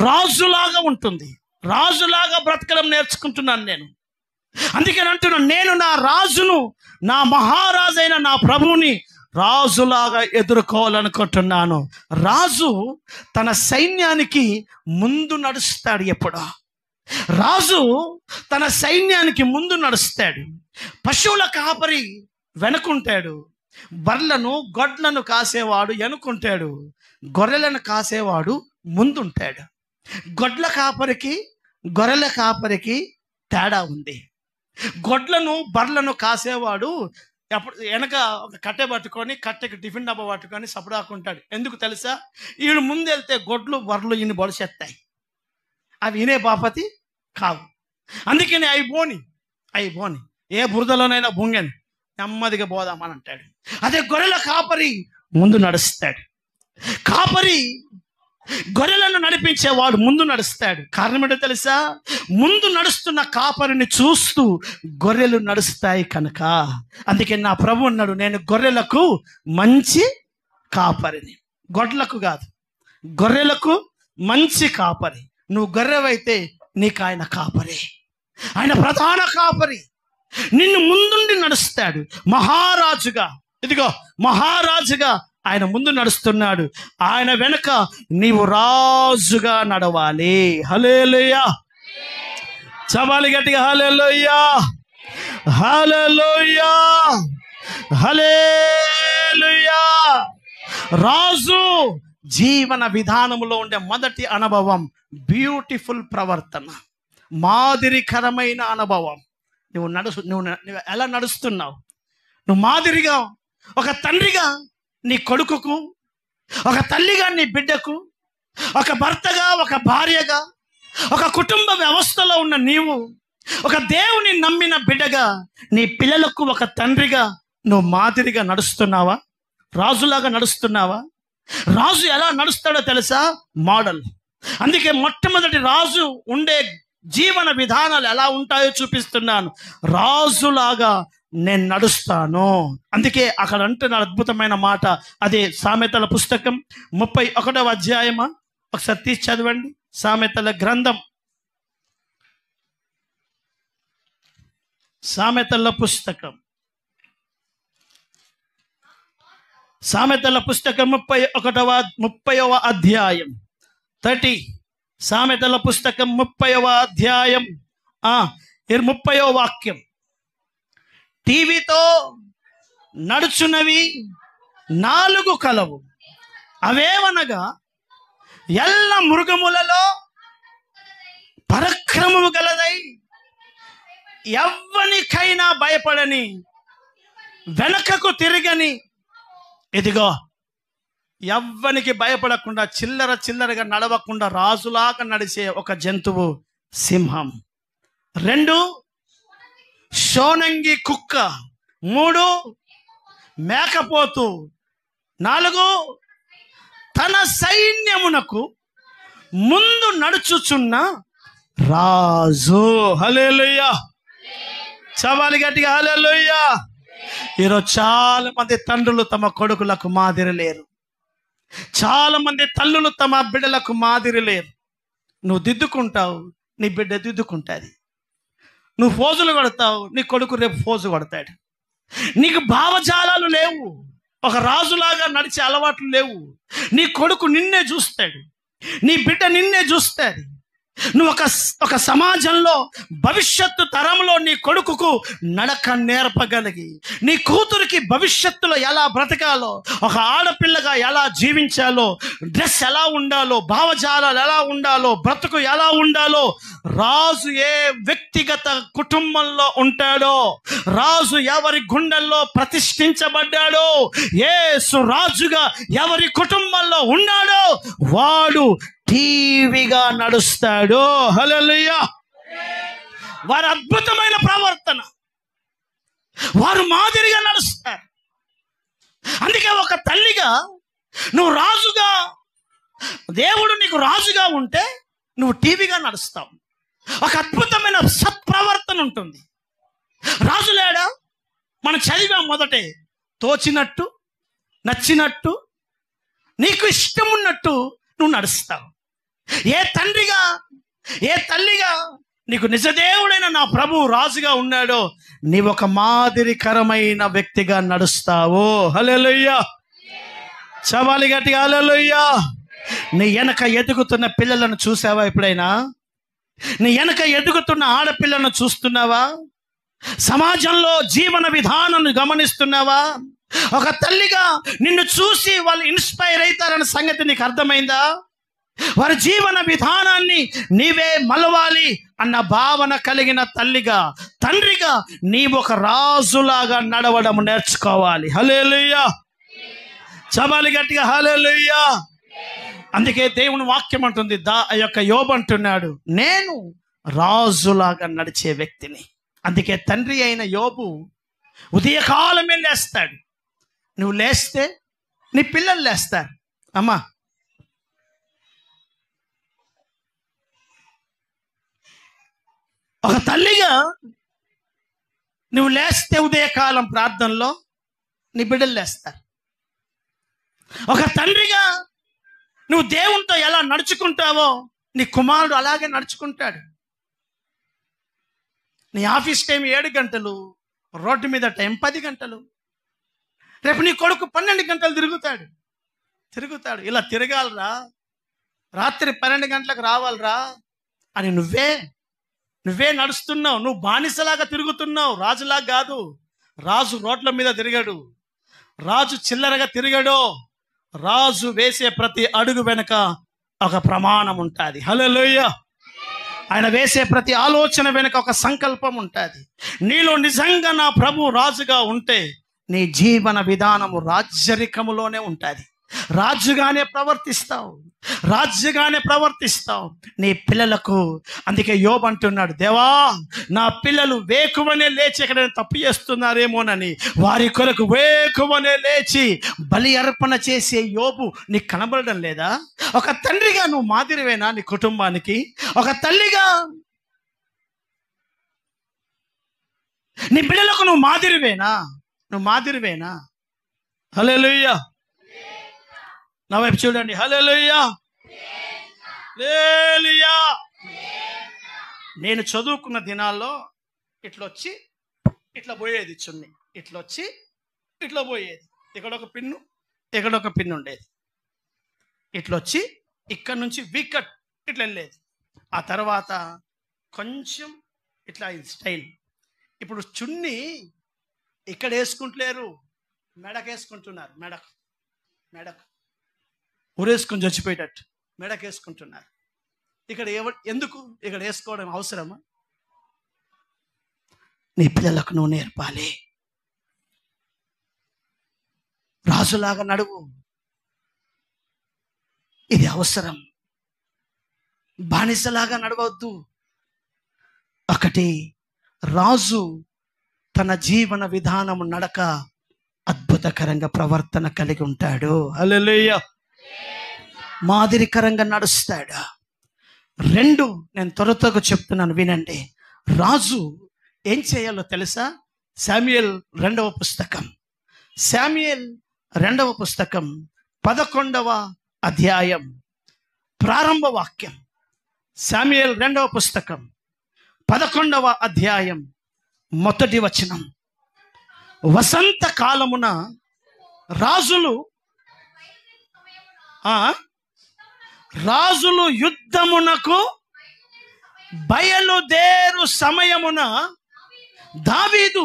రాజులాగా ఉంటుంది. రాజులాగా బ్రతకడం నేర్చుకుంటున్నాను నేను. అందుకని అంటున్నాను, నేను నా రాజును, నా మహారాజైన నా ప్రభువుని రాజులాగా ఎదుర్కోవాలనుకుంటున్నాను. రాజు తన సైన్యానికి ముందు నడుస్తాడు. ఎప్పుడో రాజు తన సైన్యానికి ముందు నడుస్తాడు. పశువుల కాపరి వెనుకుంటాడు, బర్లను గొడ్లను కాసేవాడు వెనుకుంటాడు, గొర్రెలను కాసేవాడు ముందుంటాడు. గొడ్ల కాపరికి గొర్రెల కాపరికి తేడా ఉంది. గొడ్లను బర్లను కాసేవాడు అప్పుడు వెనక ఒక కట్టె పట్టుకొని, కట్టెకి టిఫిన్ డబ్బా పట్టుకొని సపడాకుంటాడు. ఎందుకు తెలుసా? ఈయన ముందు వెళ్తే గొడ్లు బర్రెలు ఈయన బొడిసేస్తాయి. అవి వినే బాపతి కావు. అందుకని అవి పోని ఏ బురదలోనైనా బొంగని నెమ్మదిగా పోదామని అంటాడు. అదే గొర్రెల కాపరి ముందు నడుస్తాడు. కాపరి గొర్రెలను నడిపించేవాడు ముందు నడుస్తాడు. కారణం ఏంటో తెలుసా? ముందు నడుస్తున్న కాపరిని చూస్తూ గొర్రెలు నడుస్తాయి కనుక. అందుకే నా ప్రభు అన్నాడు, నేను గొర్రెలకు మంచి కాపరిని. గొడ్లకు కాదు, గొర్రెలకు మంచి కాపరి. నువ్వు గొర్రెవైతే నీకు ఆయన కాపరి, ఆయన ప్రధాన కాపరి. నిన్ను ముందుండి నడుస్తాడు. మహారాజుగా, ఇదిగో మహారాజుగా ఆయన ముందు నడుస్తున్నాడు. ఆయన వెనుక నీవు రాజుగా నడవాలి. హల్లెలూయా. చవాలి గట్టిగా హల్లెలూయా, హల్లెలూయా, హల్లెలూయా. రాజు జీవన విధానంలో ఉండే మొదటి అనుభవం బ్యూటిఫుల్ ప్రవర్తన, మాదిరికరమైన అనుభవం. నువ్వు ఎలా నడుస్తున్నావు? నువ్వు మాదిరిగా ఒక తండ్రిగా నీ కొడుకుకు, ఒక తల్లిగా నీ బిడ్డకు, ఒక భర్తగా, ఒక భార్యగా, ఒక కుటుంబ వ్యవస్థలో ఉన్న నీవు, ఒక దేవుని నమ్మిన బిడ్డగా నీ పిల్లలకు ఒక తండ్రిగా నువ్వు మాదిరిగా నడుస్తున్నావా? రాజులాగా నడుస్తున్నావా? రాజు ఎలా నడుస్తాడో తెలుసా? మోడల్. అందుకే మొట్టమొదటి రాజు ఉండే జీవన విధానాలు ఎలా ఉంటాయో చూపిస్తున్నాను. రాజులాగా నేను నడుస్తాను. అందుకే అక్కడ అంటున్న అద్భుతమైన మాట, అదే సామెతల పుస్తకం 31వ అధ్యాయమా, ఒకసారి తీసి చదవండి. సామెతల గ్రంథం, సామెతల పుస్తకం 30వ అధ్యాయం 30. సామెతల పుస్తకం 30వ అధ్యాయం 30వ వాక్యం. టీవీతో నడుచున్నవి 4 కలవు, అవేవనగా ఎల్ల మృగములలో పరక్రమము గలదై, ఎవ్వనికైనా భయపడని, వెనకకు తిరగని. ఇదిగో, ఎవ్వనికి భయపడకుండా చిల్లరగా నడవకుండా రాజులాగా నడిచే ఒక జంతువు సింహం. 2 షోనంగి కుక్క. 3 మేకపోతు. 4 తన సైన్యమునకు ముందు నడుచుచున్న రాజు. హల్లెలూయా. చవాలి గట్టిగా హల్లెలూయా. ఈరోజు చాలా మంది తండ్రులు తమ కొడుకులకు మాదిరి లేరు. చాలా మంది తల్లులు తమ బిడ్డలకు మాదిరి లేరు. నువ్వు దిద్దుకుంటావు, నీ బిడ్డ దిద్దుకుంటుంది. నువ్వు ఫోజులు కొడతావు, నీ కొడుకు రేపు ఫోజు కొడతాడు. నీకు భావజాలాలు లేవు, ఒక రాజులాగా నడిచే అలవాట్లు లేవు. నీ కొడుకు నిన్నే చూస్తాడు, నీ బిడ్డ నిన్నే చూస్తాడు. నువ్వు ఒక సమాజంలో భవిష్యత్తు తరంలో నీ కొడుకుకు నడక నేర్పగలిగి, నీ కూతురికి భవిష్యత్తులో ఎలా బ్రతకాలో, ఒక ఆడపిల్లగా ఎలా జీవించాలో, డ్రెస్ ఎలా ఉండాలో, భావజాలాలు ఎలా ఉండాలో, బ్రతుకు ఎలా ఉండాలో, రాజు ఏ వ్యక్తిగత కుటుంబంలో ఉంటాడో, రాజు ఎవరి గుండెల్లో ప్రతిష్ఠించబడ్డాడో, యేసు రాజుగా ఎవరి కుటుంబంలో ఉన్నాడో వాడు టీవీగా నడుస్తాడు. హల్లెలూయా. వారు అద్భుతమైన ప్రవర్తన, వారు మాదిరిగా నడుస్తారు. అందుకే ఒక తల్లిగా నువ్వు రాజుగా, దేవుడు నీకు రాజుగా ఉంటే నువ్వు టీవీగా నడుస్తావు. ఒక అద్భుతమైన సత్ప్రవర్తన ఉంటుంది. రాజులేడా మనం చదివాం మొదటే, తోచినట్టు, నచ్చినట్టు, నీకు ఇష్టం ఉన్నట్టు నువ్వు నడుస్తావు. ఏ తండ్రిగా, ఏ తల్లిగా నీకు నిజదేవుడైన నా ప్రభువు రాజుగా ఉన్నాడో నీవు ఒక మాదిరికరమైన వ్యక్తిగా నడుస్తావు. హల్లెలూయా. చవాలి గట్టిగా హల్లెలూయా. నీ వెనక ఎదుగుతున్న పిల్లలను చూసావా ఎప్పుడైనా? నీ వెనక ఎదుగుతున్న ఆడపిల్లను చూస్తున్నావా? సమాజంలో జీవన విధానాన్ని గమనిస్తున్నావా? ఒక తల్లిగా నిన్ను చూసి వాళ్ళు ఇన్స్పైర్ అవుతారన్న సంగతి నీకు అర్థమైందా? వారి జీవన విధానాన్ని నీవే మలవాలి అన్న భావన కలిగిన తల్లిగా, తండ్రిగా నీవు ఒక రాజులాగా నడవడం నేర్చుకోవాలి. హల్లెలూయా. చవాలి గట్టిగా హల్లెలూయా. అందుకే దేవుని వాక్యం అంటుంది, యోబు అంటున్నాడు, నేను రాజులాగా నడిచే వ్యక్తిని. అందుకే తండ్రి అయిన యోబు ఉదయకాలమే లేస్తాడు. నువ్వు లేస్తే నీ పిల్లలు లేస్తారు. అమ్మా, ఒక తల్లిగా నువ్వు లేస్తే ఉదయకాలం ప్రార్థనలో నీ బిడ్డలు లేస్తారు. ఒక తండ్రిగా నువ్వు దేవునితో ఎలా నడుచుకుంటావో నీ కుమారుడు అలాగే నడుచుకుంటాడు. నీ ఆఫీస్ టైం 7 గంటలు, రోడ్డు మీద టైం 10 గంటలు. రేపు నీ కొడుకు 12 గంటలు తిరుగుతాడు. ఇలా తిరగాలరా, రాత్రి 12 గంటలకు రావాలరా అని నువ్వే నడుస్తున్నావు. నువ్వు బానిసలాగా తిరుగుతున్నావు, రాజులాగా కాదు. రాజు రోడ్ల మీద తిరగడు, రాజు చిల్లరగా తిరగడు. రాజు వేసే ప్రతి అడుగు వెనుక ఒక ప్రమాణం ఉంటుంది. హల్లెలూయా. ఆయన వేసే ప్రతి ఆలోచన వెనుక ఒక సంకల్పం ఉంటుంది. నీలో నిజంగా నా ప్రభు రాజుగా ఉంటే నీ జీవన విధానము రాజ్యరికములోనే ఉంటుంది. రాజుగానే ప్రవర్తిస్తావు, రాజుగానే ప్రవర్తిస్తావు నీ పిల్లలకు. అందుకే యోబు అంటున్నాడు, దేవా నా పిల్లలు వేకువనే లేచి ఎక్కడైనా తప్పు చేస్తున్నారేమోనని వారి కొరకు వేకువనే లేచి బలి అర్పణ చేసే యోబు నీకు కనబడడం లేదా? ఒక తండ్రిగా నువ్వు మాదిరివేనా నీ కుటుంబానికి? ఒక తల్లిగా నీ బిడ్డలకు నువ్వు మాదిరివేనా? నువ్వు మాదిరివేనా? హల్లెలూయా. నా వైపు చూడండి. హల్లెలూయా, హల్లెలూయా. నేను చదువుకున్న దినాల్లో ఇట్లొచ్చి ఇట్లా పోయేది చున్ని, ఇట్లొచ్చి ఇట్లా పోయేది. ఇక్కడొక పిన్ను, ఇక్కడొక పిన్ను ఉండేది. ఇట్లొచ్చి ఇక్కడ నుంచి వికెట్ ఇట్లా వెళ్ళేది. ఆ తర్వాత కొంచెం ఇట్లా స్టైల్. ఇప్పుడు చున్ని ఇక్కడ వేసుకుంటలేరు, మెడకు వేసుకుంటున్నారు. మెడకు ఊరేసుకుని చచ్చిపోయేటట్టు మెడకు వేసుకుంటున్నారు. ఇక్కడ ఎందుకు ఇక్కడ వేసుకోవడం అవసరమా? నీ పిల్లలకు నువ్వు నేర్పాలి. రాజులాగా నడువు, ఇది అవసరం. బానిసలాగా నడవద్దు. ఒకటి, రాజు తన జీవన విధానం నడక అద్భుతకరంగా ప్రవర్తన కలిగి ఉంటాడు. హల్లెలూయా. మాదిరికరంగా నడుస్తాడు. రెండు, నేను త్వరగా చెప్తున్నాను వినండి. రాజు ఏం చేయాలో తెలుసా? శామ్యూయేల్ 2వ పుస్తకం, శామ్యూయేల్ 2వ పుస్తకం 11వ అధ్యాయం ప్రారంభ వాక్యం. శామ్యూయేల్ 2వ పుస్తకం 11వ అధ్యాయం మొదటి వచనం. వసంత కాలమున రాజులు యుద్ధమునకు బయలుదేరు సమయమున దావీదు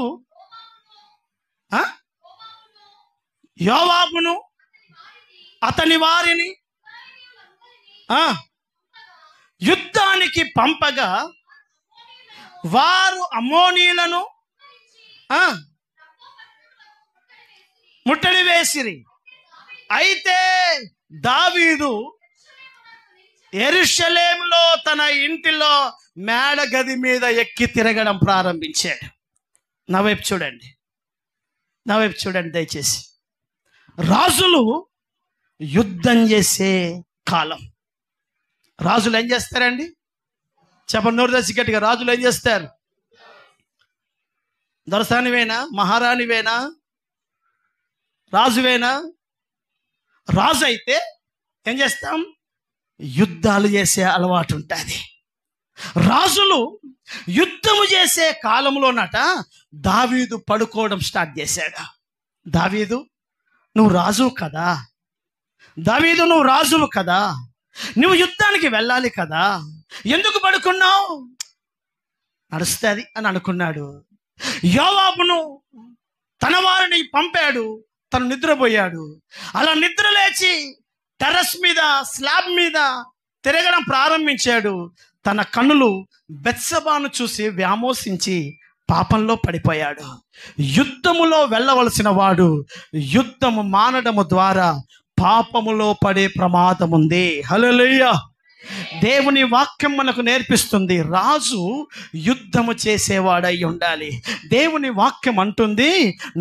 యోవాబును అతని వారిని యుద్ధానికి పంపగా వారు అమ్మోనీయులను ముట్టడి వేసిరి. అయితే దావీదు యెరూషలేములో తన ఇంటిలో మేడ గది మీద ఎక్కి తిరగడం ప్రారంభించాడు. నా వైపు చూడండి, నా వైపు చూడండి దయచేసి. రాజులు యుద్ధం చేసే కాలం. రాజులు ఏం చేస్తారండి? చెప్పండి నోరు తెచ్చి గట్టిగా. రాజులు ఏం చేస్తారు? దొరసానివేనా? మహారాణివేనా? రాజువేనా? రాజు అయితే ఏం చేస్తాం? యుద్ధాలు చేసే అలవాటు ఉంటుంది. రాజులు యుద్ధము చేసే కాలంలోనట దావీదు పడుకోవడం స్టార్ట్ చేశాడు. దావీదు నువ్వు రాజు కదా, దావీదు నువ్వు రాజువు కదా, నువ్వు యుద్ధానికి వెళ్ళాలి కదా, ఎందుకు పడుకున్నావు? నడుస్తుంది అని అనుకున్నాడు. యోవాబును తన వారిని పంపాడు, తను నిద్రపోయాడు. అలా నిద్ర లేచి టెర్రస్ మీద, స్లాబ్ మీద తిరగడం ప్రారంభించాడు. తన కన్నులు బెత్షెబాను చూసి వ్యామోసించి పాపంలో పడిపోయాడు. యుద్ధములో వెళ్ళవలసిన వాడు యుద్ధము మానడము ద్వారా పాపములో పడే ప్రమాదం ఉంది. హల్లెలూయా. దేవుని వాక్యం మనకు నేర్పిస్తుంది, రాజు యుద్ధము చేసేవాడై ఉండాలి. దేవుని వాక్యం అంటుంది,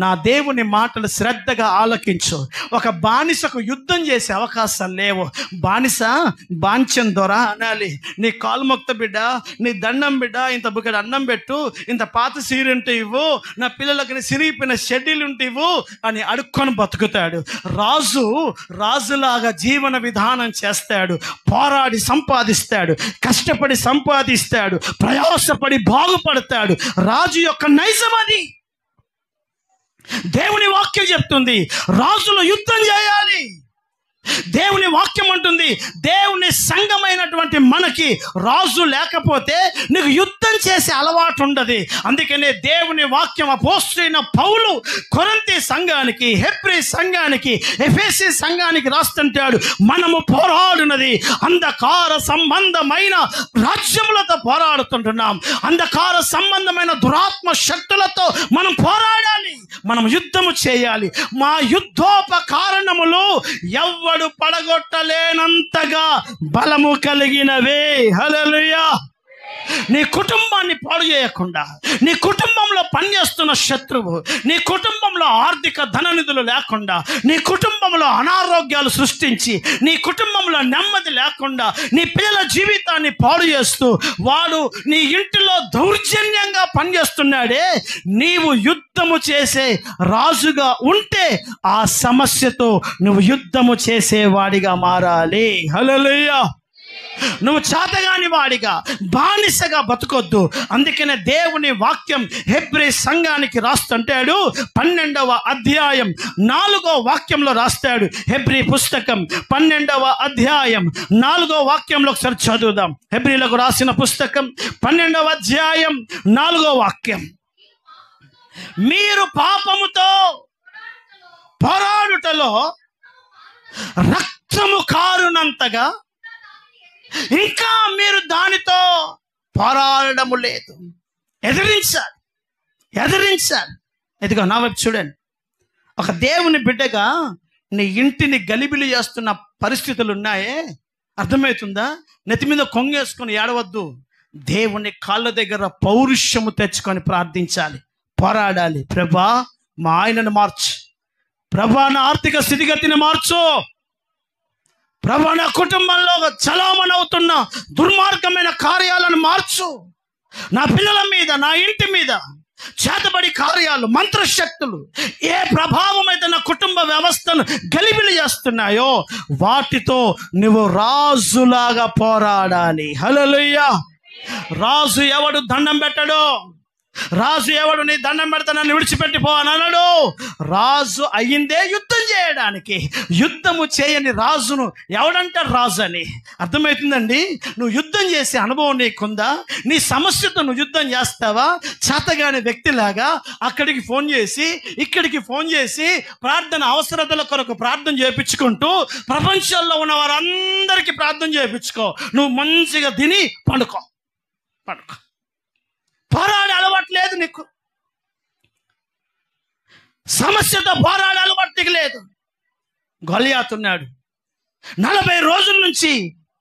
నా దేవుని మాటలు శ్రద్ధగా ఆలకించు. ఒక బానిసకు యుద్ధం చేసే అవకాశాలు లేవు. బానిస బాంచం దొర అనాలి. నీ కాలు మొక్త బిడ్డ, నీ దండం బిడ్డ, ఇంత బుక్కడు అన్నం పెట్టు, ఇంత పాత సీరుంటే ఇవ్వు, నా పిల్లలకి సిరిగిపోయిన షెడ్యూల్ ఉంటే ఇవ్వు అని అడుక్కొని బతుకుతాడు. రాజు రాజులాగా జీవన విధానం చేస్తాడు. పోరాడి సంపాదిస్తాడు, కష్టపడి సంపాదిస్తాడు, ప్రయాసపడి బాగుపడతాడు. రాజు యొక్క నైజం అది. దేవుని వాక్యం చెప్తుంది రాజులు యుద్ధం చేయాలి. దేవుని వాక్యం అంటుంది, దేవుని సంఘమైనటువంటి మనకి రాజు లేకపోతే నీకు యుద్ధం చేసే అలవాటు ఉండదు. అందుకనే దేవుని వాక్యం అపోస్తలుడైన పౌలు కొరింథీ సంఘానికి, హెబ్రీ సంఘానికి, ఎఫెసీ సంఘానికి రాస్తుంటాడు, మనము పోరాడునది అంధకార సంబంధమైన రాజ్యములతో పోరాడుతుంటున్నాం. అంధకార సంబంధమైన దురాత్మ శక్తులతో మనం పోరాడాలి, మనం యుద్ధము చేయాలి. మా యుద్ధోపకరణములు ఎవ్వడు పడగొట్టలేనంతగా బలము కలిగినవే. హల్లెలూయా. నీ కుటుంబాన్ని పాడు చేయకుండా, నీ కుటుంబంలో పనిచేస్తున్న శత్రువు, నీ కుటుంబంలో ఆర్థిక ధననిధులు లేకుండా, నీ కుటుంబంలో అనారోగ్యాలు సృష్టించి, నీ కుటుంబంలో నెమ్మది లేకుండా నీ పిల్లల జీవితాన్ని పాడు చేస్తూ వాడు నీ ఇంటిలో దౌర్జన్యంగా పనిచేస్తున్నాడే, నీవు యుద్ధము చేసే రాజుగా ఉంటే ఆ సమస్యతో నువ్వు యుద్ధము చేసేవాడిగా మారాలి. హల్లెలూయా. నువ్వు చేతగాని వాడిగా, బానిసగా బతుకొద్దు. అందుకనే దేవుని వాక్యం హెబ్రీ సంఘానికి రాస్తుంటాడు. 12వ అధ్యాయం 4వ వాక్యంలో రాస్తాడు. హెబ్రీ పుస్తకం 12వ అధ్యాయం 4వ వాక్యంలో ఒకసారి చదువుదాం. హెబ్రీలకు రాసిన పుస్తకం 12వ అధ్యాయం 4వ వాక్యం. మీరు పాపముతో పోరాడుటలో రక్తము కారునంతగా ఇంకా మీరు దానితో పోరాడము లేదు. ఎదిరించాలి. ఇదిగో నా వైపు చూడండి. ఒక దేవుని బిడ్డగా నీ ఇంటిని గలిబిలి చేస్తున్న పరిస్థితులు ఉన్నాయే, అర్థమవుతుందా? నెత్తి మీద కొంగేసుకొని ఏడవద్దు. దేవుని కాళ్ళ దగ్గర పౌరుషము తెచ్చుకొని ప్రార్థించాలి, పోరాడాలి. ప్రభా మా ఆయనను మార్చు, ప్రభా నా ఆర్థిక స్థితిగతిని మార్చు, ప్రభా నా కుటుంబంలో చలామణవుతున్న దుర్మార్గమైన కార్యాలను మార్చు, నా పిల్లల మీద, నా ఇంటి మీద చేతబడి కార్యాలు, మంత్రశక్తులు ఏ ప్రభావం అయితే నా కుటుంబ వ్యవస్థను గలిబిలి చేస్తున్నాయో వాటితో నువ్వు రాజులాగా పోరాడాలి. హల్లెలూయా. రాజు ఎవడు దండం పెట్టడు, రాజు ఎవడు నీ దండం పెడతా నన్ను విడిచిపెట్టిపో అని అనడు. రాజు అయ్యిందే యుద్ధం చేయడానికి. యుద్ధము చేయని రాజును ఎవడంటారు రాజు అని? అర్థమవుతుందండి? నువ్వు యుద్ధం చేసే అనుభవం నీకుందా? నీ సమస్యతో నువ్వు యుద్ధం చేస్తావా? చేతగాని వ్యక్తిలాగా అక్కడికి ఫోన్ చేసి ఇక్కడికి ఫోన్ చేసి ప్రార్థన అవసరతల కొరకు ప్రార్థన చేయించుకుంటూ ప్రపంచంలో ఉన్న వారందరికీ ప్రార్థన చేయించుకో. నువ్వు మంచిగా తిని పండుకో. పోరాడే అలవాటు లేదు నీకు. సమస్యతో పోరాడే అలవాటు నీకు లేదు. గొలియాతు ఉన్నాడు, 40 రోజుల నుంచి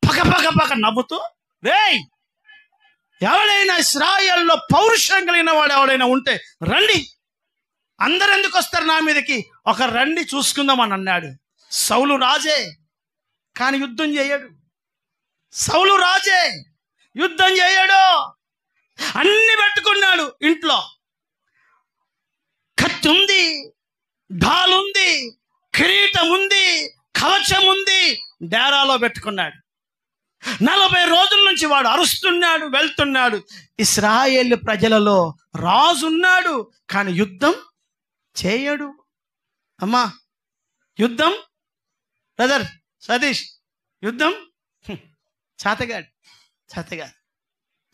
పక నవ్వుతూ, రేయ్ ఎవడైనా ఇశ్రాయేలులో పౌరుషం కలిగిన వాడు ఎవడైనా ఉంటే రండి, అందరు ఎందుకు వస్తారు నా మీదకి, ఒక రండి చూసుకుందామని అన్నాడు. సౌలు రాజే కానీ యుద్ధం చేయడు. సౌలు రాజే యుద్ధం చేయడు. అన్ని పెట్టుకున్నాడు ఇంట్లో. కత్తి ఉంది, ఢాలుంది, కిరీటం ఉంది, కవచం ఉంది, డేరాలో పెట్టుకున్నాడు. 40 రోజుల నుంచి వాడు అరుస్తున్నాడు, వెళ్తున్నాడు. ఇశ్రాయేలు ప్రజలలో రాజున్నాడు కానీ యుద్ధం చేయడు. అమ్మా యుద్ధం, బ్రదర్ సతీష్ యుద్ధం చేతగాడు.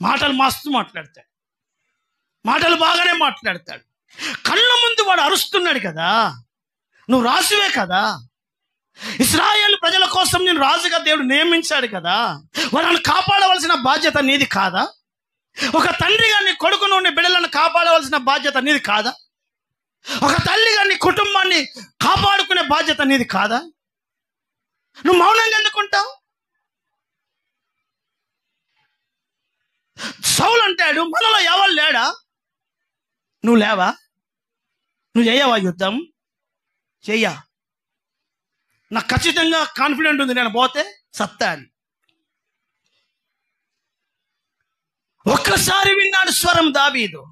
మాటలు మస్తు మాట్లాడతాడు, మాటలు బాగానే మాట్లాడతాడు. కళ్ళ ముందు వాడు అరుస్తున్నాడు కదా, నువ్వు రాజువే కదా, ఇశ్రాయేలు ప్రజల కోసం నేను రాజుగా దేవుడు నియమించాడు కదా, వాళ్ళని కాపాడవలసిన బాధ్యత నీది కాదా? ఒక తండ్రిగా నీ కొడుకును నీ బిడ్డలను కాపాడవలసిన బాధ్యత నీది కాదా? ఒక తల్లిగా నీ కుటుంబాన్ని కాపాడుకునే బాధ్యత నీది కాదా? నువ్వు మౌనంగా ఎందుకుంటావు? సౌలు అంటాడు, మనలో ఎవరు లేడా? నువ్వు లేవా? నువ్వు చేయవా యుద్ధం? చెయ్యా. నాకు ఖచ్చితంగా కాన్ఫిడెంట్ ఉంది, నేను పోతే సత్తా అని. ఒక్కసారి విన్నాడు స్వరం దావీదు.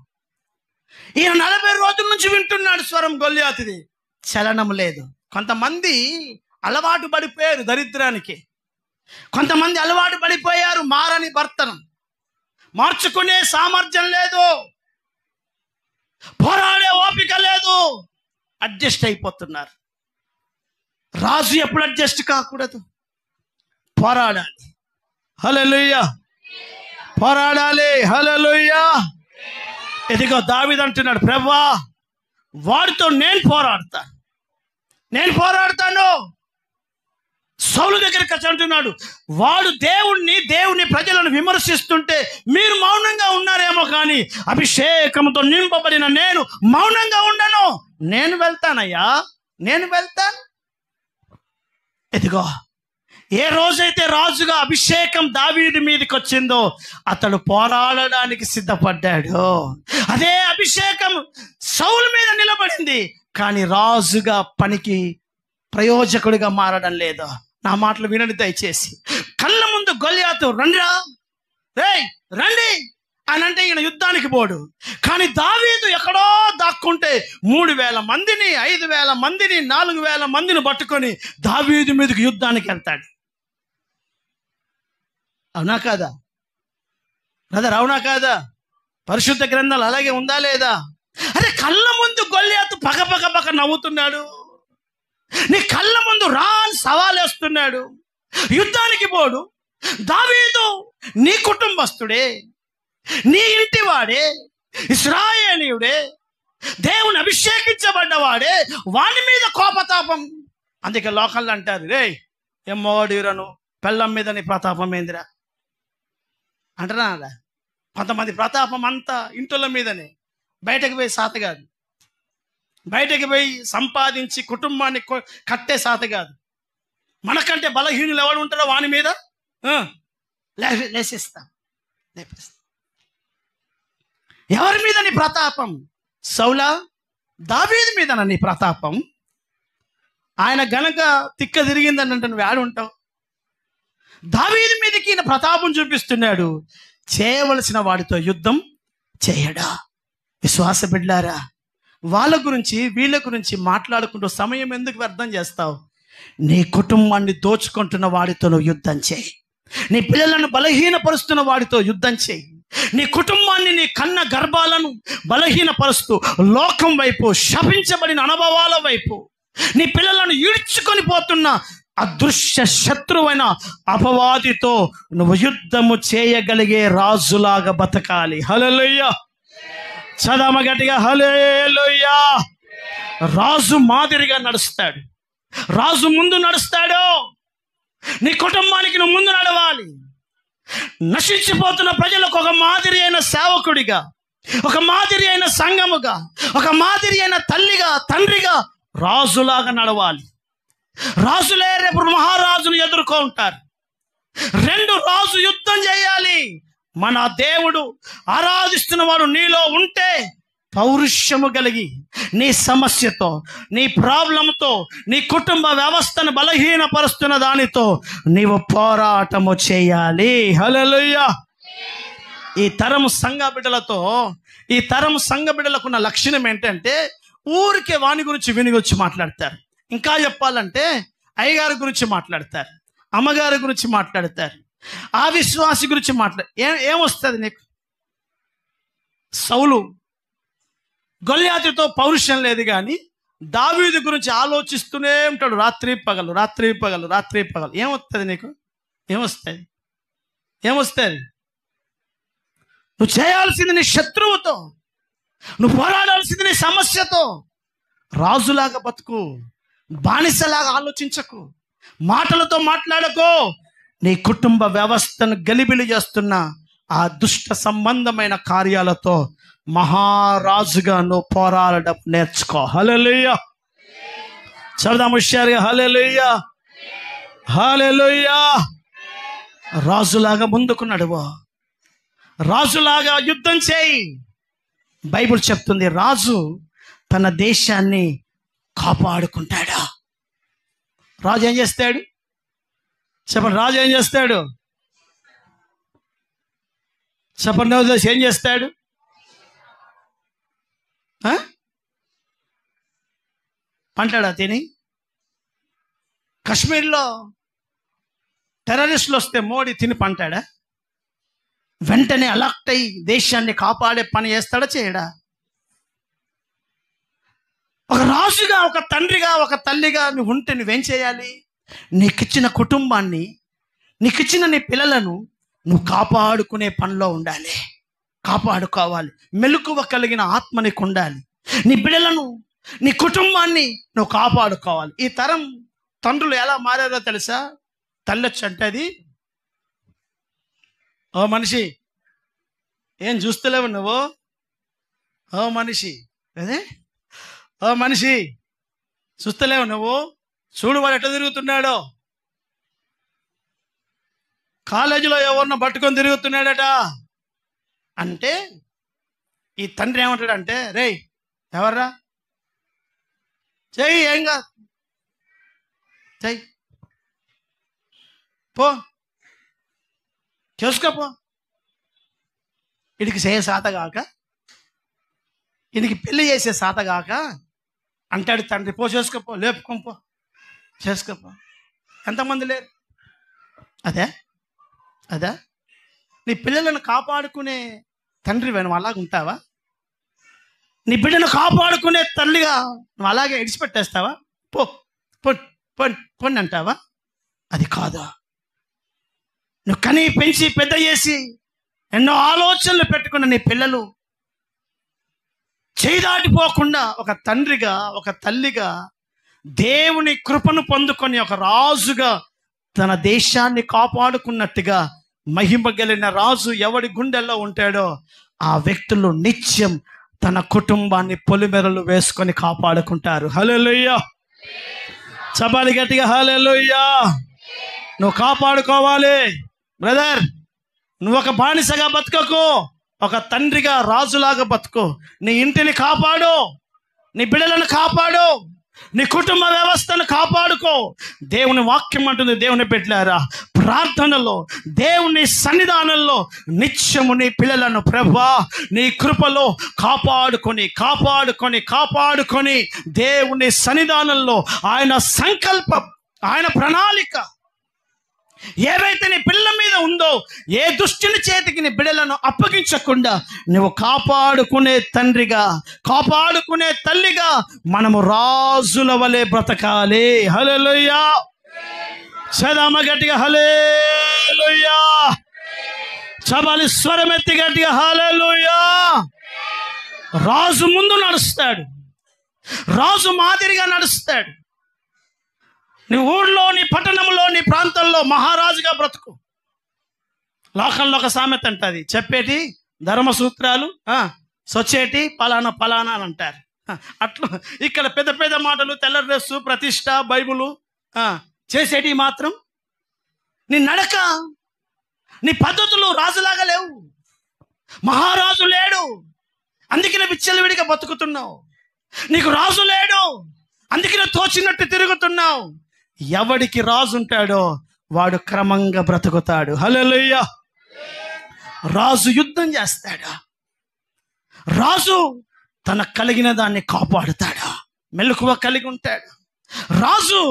ఈయన 40 రోజుల నుంచి వింటున్నాడు స్వరం గొల్యాతుది, చలనం లేదు. కొంతమంది అలవాటు పడిపోయారు దరిద్రానికి, కొంతమంది అలవాటు పడిపోయారు మారని భర్తను. మార్చుకునే సామర్థ్యం లేదు, పోరాడే ఓపిక లేదు, అడ్జస్ట్ అయిపోతున్నారు. రాజు ఎప్పుడు అడ్జస్ట్ కాకూడదు, పోరాడాలి. హల్లెలూయా. పోరాడాలి. హల్లెలూయా. ఇదిగో దావీదు అంటున్నాడు, ప్రభువా వాడితో నేను పోరాడతాను. సౌలు దగ్గరికి వచ్చి అంటున్నాడు, వాడు దేవుని ప్రజలను విమర్శిస్తుంటే మీరు మౌనంగా ఉన్నారేమో, కానీ అభిషేకంతో నింపబడిన నేను మౌనంగా ఉండను. నేను వెళ్తానయ్యా, నేను వెళ్తాను. ఇదిగో, ఏ రోజైతే రాజుగా అభిషేకం దావీదు మీదకి వచ్చిందో అతడు పోరాడడానికి సిద్ధపడ్డాడు. అదే అభిషేకం సౌలు మీద నిలబడింది, కానీ రాజుగా పనికి ప్రయోజకుడిగా మారడం లేదు. నా మాటలు వినండి దయచేసి. కళ్ళ ముందు గొల్యాతు రండి అని అంటే ఈయన యుద్ధానికి పోడు. కానీ దావీదు ఎక్కడో దాక్కుంటే 3000 మందిని, 5000 మందిని, 4000 మందిని పట్టుకొని దావీదు మీదకి యుద్ధానికి వెళ్తాడు. అవునా కాదా బ్రదర్? అవునా కాదా? పరిశుద్ధ గ్రంథాలు అలాగే ఉందా లేదా? అరే, కళ్ళ ముందు గొల్యాతు పగ నవ్వుతున్నాడు. నీ కళ్ళ ముందు రా అని సవాలేస్తున్నాడు. యుద్ధానికి పోడు. దావీదు నీ కుటుంబస్తుడే, నీ ఇంటి వాడే, ఇశ్రాయేలీయుడే, దేవుని అభిషేకించబడ్డవాడే, వాని మీద కోపతాపం. అందుకే లోకల్లో అంటారు, రే ఏం మోడీరను, పెళ్ళం మీద నీ ప్రతాపం ఏందిరా అంటారా? కొంతమంది ప్రతాపం అంతా ఇంటుల మీదనే, బయటకు పోయి సాత కాదు, బయటకు పోయి సంపాదించి కుటుంబాన్ని కట్టే సాత కాదు. మనకంటే బలహీనులు ఎవరు ఉంటారో వాని మీద లేసేస్తాం. ఎవరి మీద నీ ప్రతాపం? సౌలా, దావీదు మీద నీ ప్రతాపం. ఆయన గనక తిక్క తిరిగిందని అంటే నువ్వు ఆడుంటావు. దావీదు మీదకి ఈయన ప్రతాపం చూపిస్తున్నాడు. చేయవలసిన వాడితో యుద్ధం చేయడా? విశ్వాస బిడ్డలారా, వాళ్ళ గురించి వీళ్ళ గురించి మాట్లాడుకుంటూ సమయం ఎందుకు వ్యర్థం చేస్తావు? నీ కుటుంబాన్ని దోచుకుంటున్న వాడితో నువ్వు యుద్ధం చేయి. నీ పిల్లలను బలహీనపరుస్తున్న వాడితో యుద్ధం చేయి. నీ కుటుంబాన్ని, నీ కన్న గర్భాలను బలహీనపరుస్తూ లోకం వైపు, శపించబడిన అనుభవాల వైపు, నీ పిల్లలను ఈడ్చుకొని పోతున్న అదృశ్య శత్రువైన అపవాదితో నువ్వు యుద్ధము చేయగలిగే రాజులాగా బతకాలి. హల్లెలూయా! చదమ గట్టిగా హల్లెలూయా! రాజు మాదిరిగా నడుస్తాడు. రాజు ముందు నడుస్తాడు. నీ కుటుంబానికి నువ్వు ముందు నడవాలి. నశించిపోతున్న ప్రజలకు ఒక మాదిరి అయిన సేవకుడిగా, ఒక మాదిరి అయిన సంఘముగా, ఒక మాదిరి అయిన తల్లిగా, తండ్రిగా రాజులాగా నడవాలి. రాజులే రేపు మహారాజును ఎదుర్కొంటారు. 2 రాజు యుద్ధం చేయాలి. మన దేవుడు ఆరాధిస్తున్న వాడు నీలో ఉంటే పౌరుషము కలిగి నీ సమస్యతో, నీ ప్రాబ్లంతో, నీ కుటుంబ వ్యవస్థను బలహీనపరుస్తున్న దానితో నీవు పోరాటము చేయాలి. హల్లెలూయా! ఈ తరం సంఘ బిడ్డలకున్న లక్షణం ఏంటంటే ఊరికే వాని గురించి వీని గురించి మాట్లాడతారు. ఇంకా చెప్పాలంటే అయ్యగారి గురించి మాట్లాడతారు, అమ్మగారి గురించి మాట్లాడతారు, ఆ విశ్వాసి గురించి ఏమొస్తుంది నీకు? సౌలు గొల్యాతుతో పౌరుషం లేదు, కానీ దావీదు గురించి ఆలోచిస్తూనే ఉంటాడు రాత్రి పగలు. ఏమొస్తుంది నీకు? ఏమొస్తుంది? నువ్వు చేయాల్సింది నీ శత్రువుతో, నువ్వు పోరాడాల్సింది నీ సమస్యతో. రాజులాగా బతుకు, బానిసలాగా ఆలోచించకు, మాటలతో మాట్లాడకు. నీ కుటుంబ వ్యవస్థను గలిబిలి చేస్తున్న ఆ దుష్ట సంబంధమైన కార్యాలతో మహారాజుగా నువ్వు పోరాడడం నేర్చుకో. హల్లెలూయా! చదుదాం హుషారుగా. హల్లెలూయా! హల్లెలూయా! రాజులాగా ముందుకు నడువు, రాజులాగా యుద్ధం చేయి. బైబిల్ చెప్తుంది, రాజు తన దేశాన్ని కాపాడుకుంటాడా? రాజు ఏం చేస్తాడు చెప్పండి? రాజు ఏం చేస్తాడు చెప్పండి? ఏం చేస్తాడు? పంటాడా తిని? కశ్మీర్లో టెర్రరిస్టులు వస్తే మోడీ తిని పంటాడా? వెంటనే అలర్ట్ అయ్యి దేశాన్ని కాపాడే పని చేస్తాడా, చేయడా? ఒక రాజుగా, ఒక తండ్రిగా, ఒక తల్లిగా నువ్వు ఉంటే నువ్వేం చేయాలి? నీకిచ్చిన కుటుంబాన్ని, నీకిచ్చిన నీ పిల్లలను నువ్వు కాపాడుకునే పనిలో ఉండాలి. కాపాడుకోవాలి. మెలకువ కలిగిన ఆత్మ నీకు ఉండాలి. నీ బిడ్డలను, నీ కుటుంబాన్ని నువ్వు కాపాడుకోవాలి. ఈ తరం తండ్రులు ఎలా మారారో తెలుసా? తల్లొచ్చు అంటే అది, ఓ మనిషి ఏం చూస్తలేవు నువ్వు, ఓ మనిషి అదే, ఓ మనిషి చూస్తలేవు నువ్వు, చూడు వాడు ఎట్లా తిరుగుతున్నాడో, కాలేజీలో ఎవరినో పట్టుకొని తిరుగుతున్నాడట అంటే ఈ తండ్రి ఏమంటాడంటే, రేయ్ ఎవర్రా, చెయ్యి, ఏం కాదు, చెయ్యి, పో చేసుకోపో. వీడికి చేయ సాతగాక, వీడికి పెళ్లి చేసే సాతగాక అంటాడు తండ్రి, పో చేసుకోపో, లేపుకోపో, చేసుకోపో. ఎంతమంది లేరు? అదే అదే నీ పిల్లలను కాపాడుకునే తండ్రి నువ్వు అలాగ ఉంటావా? నీ బిడ్డను కాపాడుకునే తల్లిగా నువ్వు అలాగే ఇడిచిపెట్టేస్తావా? పో పొండి అంటావా? అది కాదు. నువ్వు కని పెంచి పెద్ద చేసి ఎన్నో ఆలోచనలు పెట్టుకున్న నీ పిల్లలు చేయి దాటిపోకుండా ఒక తండ్రిగా, ఒక తల్లిగా, దేవుని కృపను పొందుకొని ఒక రాజుగా తన దేశాన్ని కాపాడుకున్నట్టుగా మహిమ కలిగిన రాజు ఎవడి గుండెల్లో ఉంటాడో ఆ వ్యక్తులు నిత్యం తన కుటుంబాన్ని పొలిమెరలు వేసుకొని కాపాడుకుంటారు. హల్లెలూయా, చపాలి గట్టిగా హల్లెలూయా. నువ్వు కాపాడుకోవాలి బ్రదర్. నువ్వు ఒక బానిసగా బతుకకు, ఒక తండ్రిగా రాజులాగా బతుకు. నీ ఇంటిని కాపాడు, నీ బిడ్డలను కాపాడు, నీ కుటుంబ వ్యవస్థను కాపాడుకో. దేవుని వాక్యం అంటుంది, దేవుని బిడ్డలారా, ప్రార్థనలో దేవుని సన్నిధానంలో నిత్యము నీ పిల్లలను ప్రభువా నీ కృపలో కాపాడుకొని కాపాడుకొని కాపాడుకొని దేవుని సన్నిధానంలో ఆయన సంకల్పం, ఆయన ప్రణాళిక ఏవైతే నీ పిల్లల మీద ఉందో, ఏ దుష్టుని చేతికి నీ బిడ్డలను అప్పగించకుండా నువ్వు కాపాడుకునే తండ్రిగా, కాపాడుకునే తల్లిగా మనము రాజుల వలె బ్రతకాలి. హల్లెలూయా, సదామ గట్టిగా హల్లెలూయా, చబాలి స్వరమెత్తి గట్టిగా హల్లెలూయా. రాజు ముందు నడుస్తాడు, రాజు మాదిరిగా నడుస్తాడు. నీ ఊళ్ళో, నీ పట్టణంలో, నీ ప్రాంతంలో మహారాజుగా బ్రతుకు. లోకంలో ఒక సామెత అంటది, చెప్పేటి ధర్మసూత్రాలు సొచ్చేటి పలానా పలానా అని అంటారు. అట్లా ఇక్కడ పెద్ద పెద్ద మాటలు, తెల్ల డ్రెస్సు, ప్రతిష్ట, బైబులు, చేసేటి మాత్రం నీ నడక, నీ పద్ధతులు రాజులాగా లేవు. మహారాజు లేడు, అందుకనే విచ్చలవిడిగా బతుకుతున్నావు. నీకు రాజు లేడు, అందుకనే తోచినట్టు తిరుగుతున్నావు. ఎవడికి రాజు ఉంటాడో వాడు క్రమంగా బ్రతుకుతాడు. హల్లెలూయా. రాజు యుద్ధం చేస్తాడు, రాజు తన కలిగిన దాన్ని కాపాడుతాడు, మెలకువ కలిగి ఉంటాడు. రాజు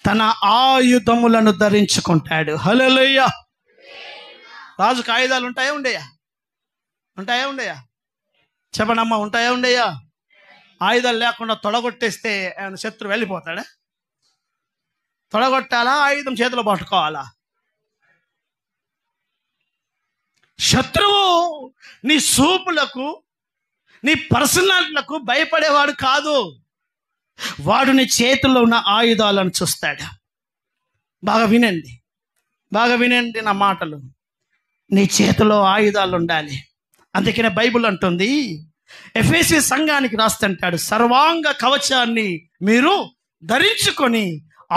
తన ఆయుధములను ధరించుకుంటాడు. హల్లెలూయా. రాజుకు ఆయుధాలు ఉంటాయా ఉండయా? ఉంటాయా ఉండయా? చెప్పనమ్మా, ఉంటాయా ఉండయా? ఆయుధాలు లేకుండా తొడగొట్టేస్తే ఆయన శత్రువు వెళ్ళిపోతాడా? తొడగొట్టాలా, ఆయుధం చేతిలో పట్టుకోవాలా? శత్రువు నీ సూపులకు, నీ పర్సనాలిటీలకు భయపడేవాడు కాదు. వాడు నీ చేతుల్లో ఉన్న ఆయుధాలను చూస్తాడు. బాగా వినండి, బాగా వినండి నా మాటలు. నీ చేతిలో ఆయుధాలు ఉండాలి. అందుకనే బైబిల్ అంటుంది, ఎఫెసీ సంఘానికి రాస్తుంటాడు, సర్వాంగ కవచాన్ని మీరు ధరించుకొని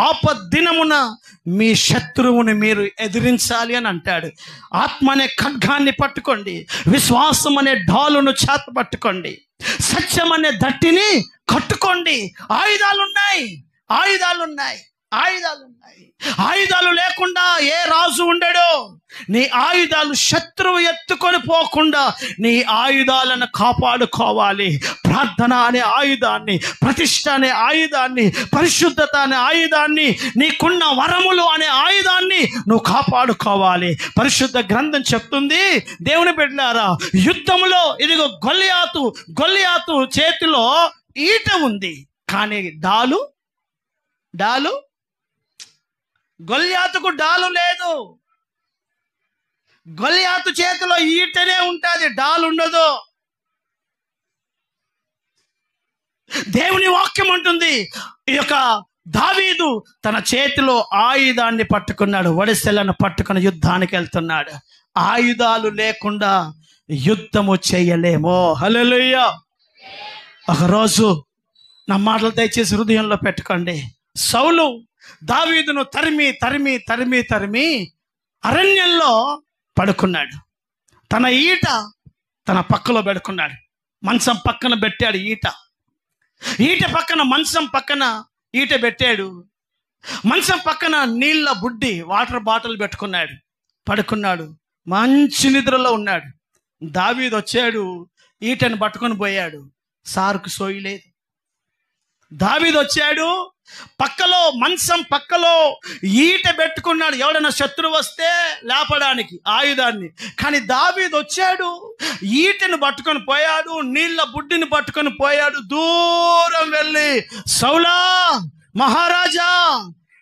ఆపద్దినమున మీ శత్రువుని మీరు ఎదిరించాలి అని అంటాడు. ఆత్మ అనే ఖడ్గాన్ని పట్టుకోండి, విశ్వాసం అనే ఢాలును చేత పట్టుకోండి, సత్యం అనే దట్టిని కట్టుకోండి. ఆయుధాలు ఉన్నాయి, ఆయుధాలు ఉన్నాయి, ఆయుధాలు ఉన్నాయి. ఆయుధాలు లేకుండా ఏ రాజు ఉండడు. నీ ఆయుధాలు శత్రువు ఎత్తుకొని పోకుండా నీ ఆయుధాలను కాపాడుకోవాలి. ప్రార్థన అనే ఆయుధాన్ని, ప్రతిష్ట అనే ఆయుధాన్ని, పరిశుద్ధత అనే ఆయుధాన్ని, నీకున్న వరములు అనే ఆయుధాన్ని నువ్వు కాపాడుకోవాలి. పరిశుద్ధ గ్రంథం చెప్తుంది, దేవుని బిడ్డలారా, యుద్ధములో ఇదిగో గొల్లియాతు చేతిలో ఈట ఉంది, కానీ డాలు గొల్లియాతుకు డాలు లేదు. గొల్లియాతు చేతిలో ఈటనే ఉంటుంది, డాలు ఉండదు. దేవుని వాక్యం అంటుంది, ఈ యొక్క దావీదు తన చేతిలో ఆయుధాన్ని పట్టుకున్నాడు. ఒడిసెలను పట్టుకుని యుద్ధానికి వెళ్తున్నాడు. ఆయుధాలు లేకుండా యుద్ధము చేయలేమో. హల్లెలూయా. ఒకరోజు నా మాటలు దయచేసి హృదయంలో పెట్టుకోండి. సౌలు దావీదును తరిమి తరిమి తరిమి తరిమి అరణ్యంలో పడుకున్నాడు. తన ఈట తన పక్కలో పెట్టుకున్నాడు. మంచం పక్కన పెట్టాడు ఈట. ఈట పక్కన మంచం పక్కన ఈట పెట్టాడు. మంచం పక్కన నీళ్ళ బుడ్డి వాటర్ బాటిల్ పెట్టుకున్నాడు. పడుకున్నాడు. మంచి నిద్రలో ఉన్నాడు. దావీదు వచ్చాడు, ఈటను పట్టుకొని పోయాడు. సారుకు సోయలేదు. దావీదు వచ్చాడు, పక్కలో మంచం పక్కలో ఈట పెట్టుకున్నాడు, ఎవడైనా శత్రువు వస్తే లేపడానికి ఆయుధాన్ని. కానీ దావీదు వచ్చాడు, ఈటను పట్టుకొని పోయాడు, నీళ్ళ బుడ్డిని పట్టుకొని పోయాడు. దూరం వెళ్ళి, సౌలా మహారాజా,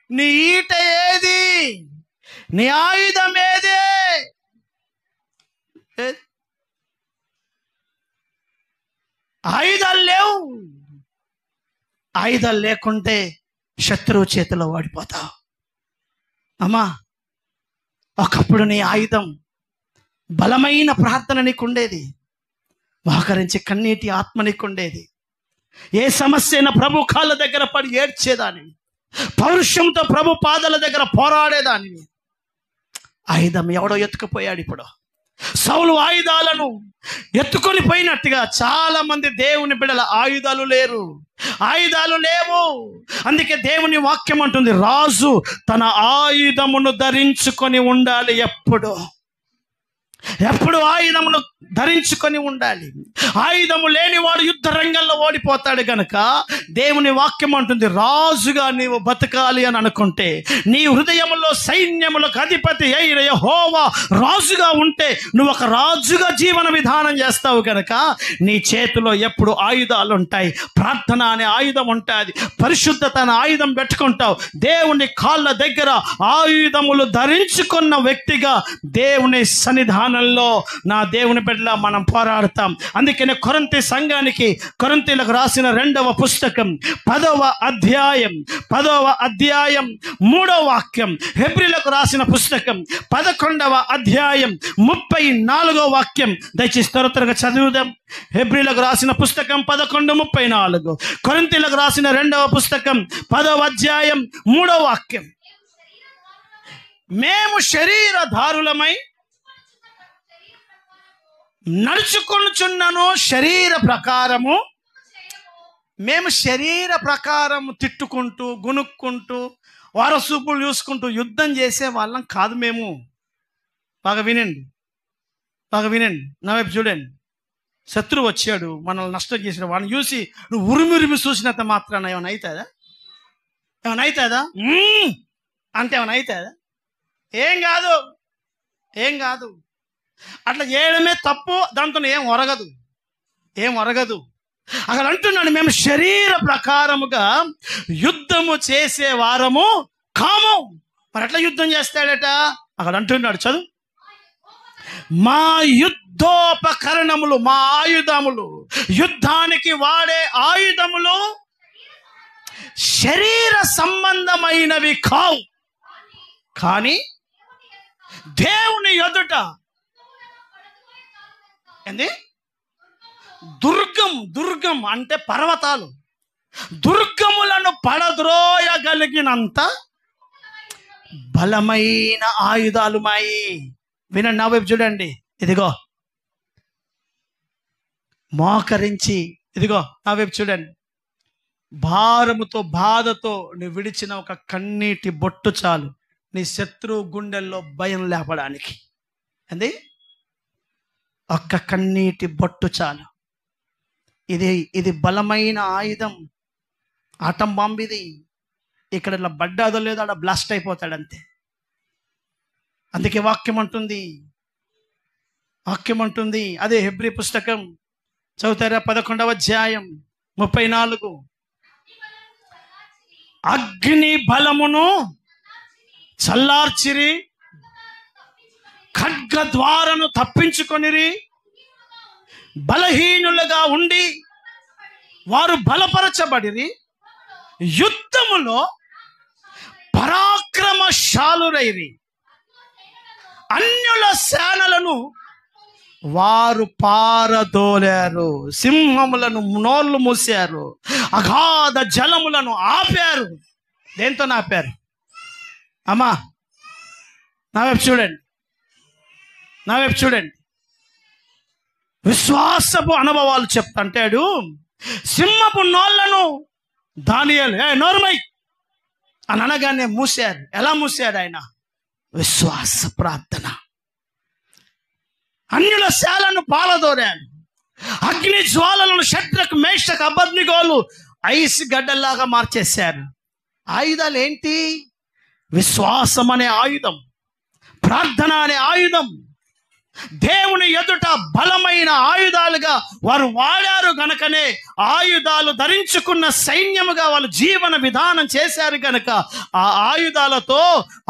నీ ఈట ఏది? నీ ఆయుధం ఏది? ఆయుధాలు లేవు. ఆయుధాలు లేకుంటే శత్రువు చేతిలో ఓడిపోతావు. అమ్మా, ఒకప్పుడు నీ ఆయుధం బలమైన ప్రార్థన నీకుండేది. మోకరించి కన్నీటి ఆత్మ నీకుండేది. ఏ సమస్య అయినా ప్రభు కాళ్ళ దగ్గర పడి ఏడ్చేదానివి. పౌరుషంతో ప్రభు పాదాల దగ్గర పోరాడేదానివి. ఆయుధం ఎవడో ఎత్తుకుపోయాడు. ఇప్పుడు సౌలు ఆయుధాలను ఎత్తుకొని పోయినట్టుగా చాలా మంది దేవుని బిడ్డల ఆయుధాలు లేరు, ఆయుధాలు లేవు. అందుకే దేవుని వాక్యం అంటుంది, రాజు తన ఆయుధమును ధరించుకొని ఉండాలి. ఎప్పుడు ఆయుధమును ధరించుకొని ఉండాలి. ఆయుధము లేనివాడు యుద్ధ రంగంలో ఓడిపోతాడు. గనక దేవుని వాక్యం అంటుంది, రాజుగా నీవు బతకాలి అని అనుకుంటే, నీ హృదయంలో సైన్యములకు అధిపతి అయిన యెహోవా రాజుగా ఉంటే నువ్వు ఒక రాజుగా జీవన విధానం చేస్తావు. గనక నీ చేతిలో ఎప్పుడు ఆయుధాలు ఉంటాయి. ప్రార్థన అనే ఆయుధం ఉంటుంది. పరిశుద్ధత అనే ఆయుధం పెట్టుకుంటావు. దేవుని కాళ్ళ దగ్గర ఆయుధములు ధరించుకున్న వ్యక్తిగా దేవుని సన్నిధానంలో నా దేవుని బిడ్డలా మనం పోరాడతాం. అందుకనే కొరింథీ సంఘానికి, కొరింథీలకు రాసిన 2వ పుస్తకం 10వ అధ్యాయం 3వ వాక్యం, హెబ్రీలకు రాసిన పుస్తకం 11వ అధ్యాయం 34వ వాక్యం. దయచేసి త్వరగా చదువుదాం. హెబ్రీలకు రాసిన పుస్తకం 11:34, కొరింథీలకు రాసిన 2వ పుస్తకం 10వ అధ్యాయం 3వ వాక్యం. మేము శరీరధారులమై నడుచుకొనుచున్నను శరీర ప్రకారము. మేము శరీర ప్రకారము తిట్టుకుంటూ గునుక్కుంటూ వారసూపులు చూసుకుంటూ యుద్ధం చేసే వాళ్ళం కాదు మేము. బాగా వినండి. నా వైపు చూడండి. శత్రువు వచ్చాడు, మనల్ని నష్టం చేసిన వాడిని చూసి నువ్వు ఉరిమి చూసినంత మాత్రాన ఏమైనా అవుతుందా? అంటే ఏమైనా అవుతుందా? ఏం కాదు. అట్లా చేయడమే తప్పు. దాంతో ఏం ఒరగదు. అక్కడ అంటున్నాడు, మేము శరీర ప్రకారముగా యుద్ధము చేసే వారము కాము. మరి ఎట్లా యుద్ధం చేస్తాడట? అక్కడ అంటున్నాడు, చదువు. మా యుద్ధోపకరణములు, మా ఆయుధములు, యుద్ధానికి వాడే ఆయుధములు శరీర సంబంధమైనవి కావు, కానీ దేవుని ఎదుట ఏంది? దుర్గం అంటే పర్వతాలు, దుర్గములను పడద్రోయగలిగినంత బలమైన ఆయుధాలు మాయి. వినండి, నా వైపు చూడండి. ఇదిగో మోకరించి, ఇదిగో నా వైపు చూడండి. భారముతో బాధతో నువ్వు విడిచిన ఒక కన్నీటి బొట్టు చాలు నీ శత్రువు గుండెల్లో భయం లేపడానికి. అంది ఒక్క కన్నీటి బొట్టు చాలు. ఇది బలమైన ఆయుధం. ఆటం బాంబు ఇది. ఇక్కడ ఇలా బడ్డాదో లేదో అలా బ్లాస్ట్ అయిపోతాడంతే. అందుకే వాక్యం అంటుంది, అదే హెబ్రీ పుస్తకం చదువుతారా? 11వ అధ్యాయం 34. అగ్ని బలమును చల్లార్చిరి, ఖడ్గద్వారను తప్పించుకొనిరి, బలహీనులుగా ఉండి వారు బలపరచబడిరి, యుద్ధములో పరాక్రమశాలురైరి, అన్యుల సేనలను వారు పారదోలారు, సింహములను నోళ్ళు మూసారు, అగాధ జలములను ఆపారు. దేంతో ఆపారు? అమ్మా నా వైపు చూడండి, నా వైపు చూడండి. విశ్వాసపు అనుభవాలు చెప్తాంటాడు. సింహపు నోళ్లను దానియేలు నోర్మై అని అనగానే మూసారు. ఎలా మూసాడు ఆయన? విశ్వాస ప్రార్థన. అన్యుల శాలను పాలదోరాడు. అగ్ని జ్వాలలను షడ్రకు మేషకు అబద్నిగోలు ఐస్ గడ్డల్లాగా మార్చేశారు. ఆయుధాలు ఏంటి? విశ్వాసం అనే ఆయుధం, ప్రార్థన అనే ఆయుధం దేవుని ఎదుట బలమైన ఆయుధాలుగా వారు వాడారు గనకనే ఆయుధాలు ధరించుకున్న సైన్యముగా వాళ్ళు జీవన విధానం చేశారు గనక ఆ ఆయుధాలతో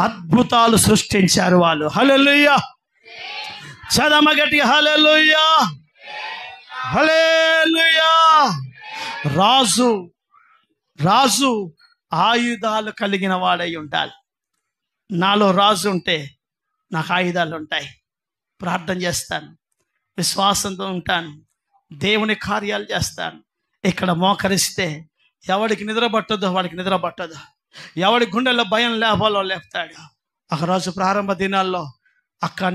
అద్భుతాలు సృష్టించారు వాళ్ళు. హల్లెలూయా, చదమగటి హల్లెలూయా, హల్లెలూయా. రాజు ఆయుధాలు కలిగిన వాడై ఉండాలి. నాలో రాజు ఉంటే నాకు ఆయుధాలు ఉంటాయి. ప్రార్థన చేస్తాను, విశ్వాసంతో ఉంటాను, దేవుని కార్యాలు చేస్తాను. ఇక్కడ మోకరిస్తే ఎవడికి నిద్ర పట్టదో వాడికి నిద్ర పట్టదు, ఎవడి గుండెల్లో భయం లేపాలో లేపుతాడు. ఒకరోజు ప్రారంభ దినాల్లో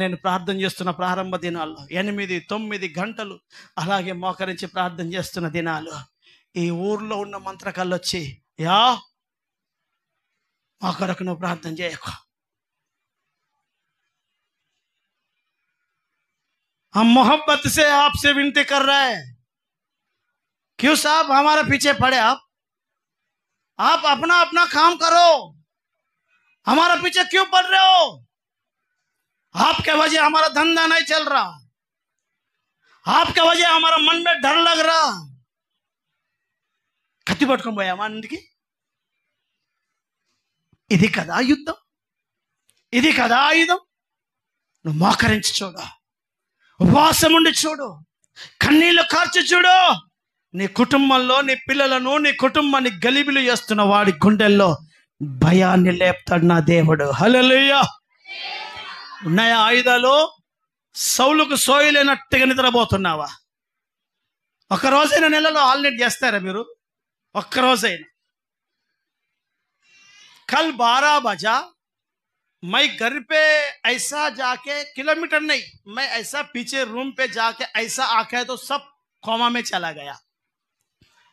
నేను ప్రార్థన చేస్తున్న ప్రారంభ దినాల్లో 8-9 గంటలు అలాగే మోకరించి ప్రార్థన చేస్తున్న దినాలు ఈ ఊర్లో ఉన్న మంత్రకాళ్ళు వచ్చి, మా కొరకు నువ్వు ప్రార్థన చేయకు, हम मोहब्बत से आपसे विनती कर रहे हैं, क्यों साहब हमारे पीछे पड़े? आप अपना अपना काम करो, हमारा पीछे क्यों पड़ रहे हो? आपके वजह हमारा धंधा नहीं चल रहा, आपके वजह हमारा मन में डर लग रहा. కత్తి పట్టుకొని పోయామా అందుకి? ఇది కదా యుద్ధం, ఇది కదా ఆయుధం. నువ్వు మోకరించి చూడు, ఉపవాసం ఉండి చూడు, కన్నీళ్లు కార్చి చూడు. నీ కుటుంబంలో నీ పిల్లలను, నీ కుటుంబాన్ని గలిబిలు చేస్తున్న వాడి గుండెల్లో భయాన్ని లేపుతాడు నా దేవుడు. హల్లెలూయా. ఉన్నాయా ఆయుధాలు? సౌలుకు సోయలేనట్టుగా నిద్రపోతున్నావా? ఒక్కరోజైనా నెలలో ఆల్రెడీ చేస్తారా మీరు? ఒక్కరోజైనా? कल 12 बजा मैं घर पे ऐसा जाके, किलोमीटर नहीं, मैं ऐसा पीछे रूम पे जाके ऐसा आके तो सब कोमा में चला गया.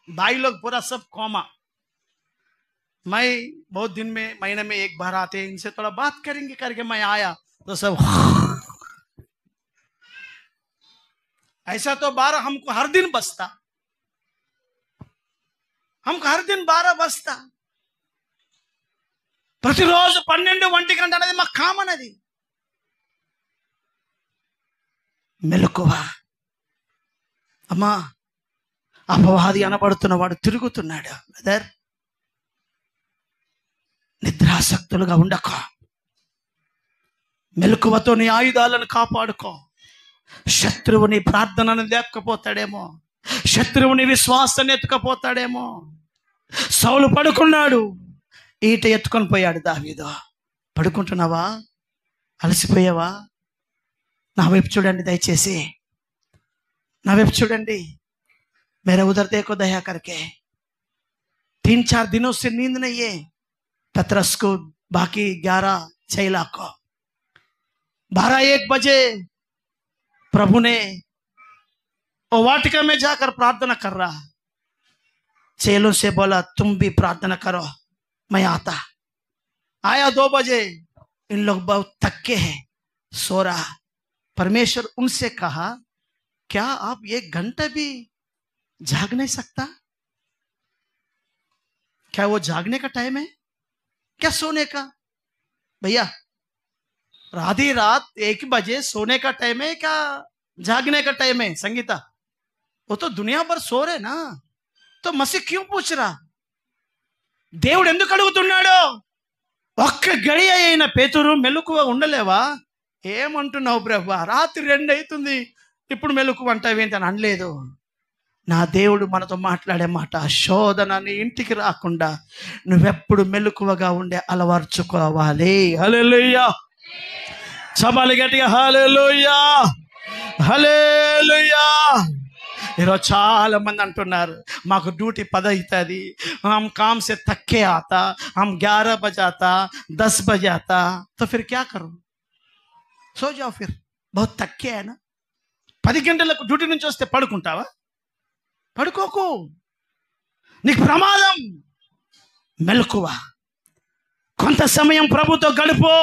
भाई लोग पूरा सब कोमा. मैं बहुत दिन में, महीने में एक बार आते, इनसे थोड़ा बात करेंगे करके मैं आया तो सब ऐसा. तो 12 हमको हर दिन बसता, हमको हर दिन 12 बसता. ప్రతిరోజు 12-1 గంట అనేది మాకు కామన్. అది మెలకువ. అమ్మా అపవాది అనబడుతున్న వాడు తిరుగుతున్నాడు. బ్రదర్, నిద్రాసక్తులుగా ఉండకో, మెలకువతో నీ ఆయుధాలను కాపాడుకో. శత్రువుని ప్రార్థనను లేకపోతాడేమో, శత్రువుని విశ్వాసాన్ని ఎత్తుకపోతాడేమో. సౌలు పడుకున్నాడు, ఈట ఎత్తుకొని పోయాడు దావీదు. పడుకుంటున్నావా? అలసిపోయావా? నా వైపు చూడండి దయచేసి, నా వైపు చూడండి. मेरा उधर देखो दया करके. 3-4 दिनों से नींद नहीं है पतरस को, बाकी 11-6 को. 12-1 बजे प्रभु ने वो वाटिका में जाकर प्रार्थना कर रहा. चेलों से बोला तुम भी प्रार्थना करो, मैं आता. आया 2 बजे, इन लोग बहुत थके हैं, सो रहा. परमेश्वर उनसे कहा, क्या आप 1 घंटा भी जाग नहीं सकता? क्या वो जागने का टाइम है क्या सोने का? भैया आधी रात 1 बजे सोने का टाइम है क्या जागने का टाइम है? संगीता, वो तो दुनिया भर सो रहे ना, तो मसीह क्यों पूछ रहा? దేవుడు ఎందుకు అడుగుతున్నాడు? ఒక్క గడియ అయిన పేతురు మెలకువ ఉండలేవా? ఏమంటున్నావు ప్రభా, రాత్రి 2 అవుతుంది, ఇప్పుడు మెలకువ అంటావేంటి అని అనలేదు. నా దేవుడు మనతో మాట్లాడే మాట, శోధన నీ ఇంటికి రాకుండా నువ్వెప్పుడు మెలకువగా ఉండే అలవర్చుకోవాలి. హల్లెలూయా. చపాలి గట్టిగా హల్లెలూయా, హల్లెలూయా. ఈరోజు చాలా మంది అంటున్నారు, మాకు డ్యూటీ 10 అవుతుంది, हम काम से थके आता, हम 11 बजे आता, 10 बजे आता, तो फिर क्या करो? सो जाओ फिर, बहुत थके है ना. 10 గంటలకు డ్యూటీ నుంచి వస్తే పడుకుంటావా? పడుకోకు, నీకు ప్రమాదం. మెలకువ, కొంత సమయం ప్రభుతో గడుపు.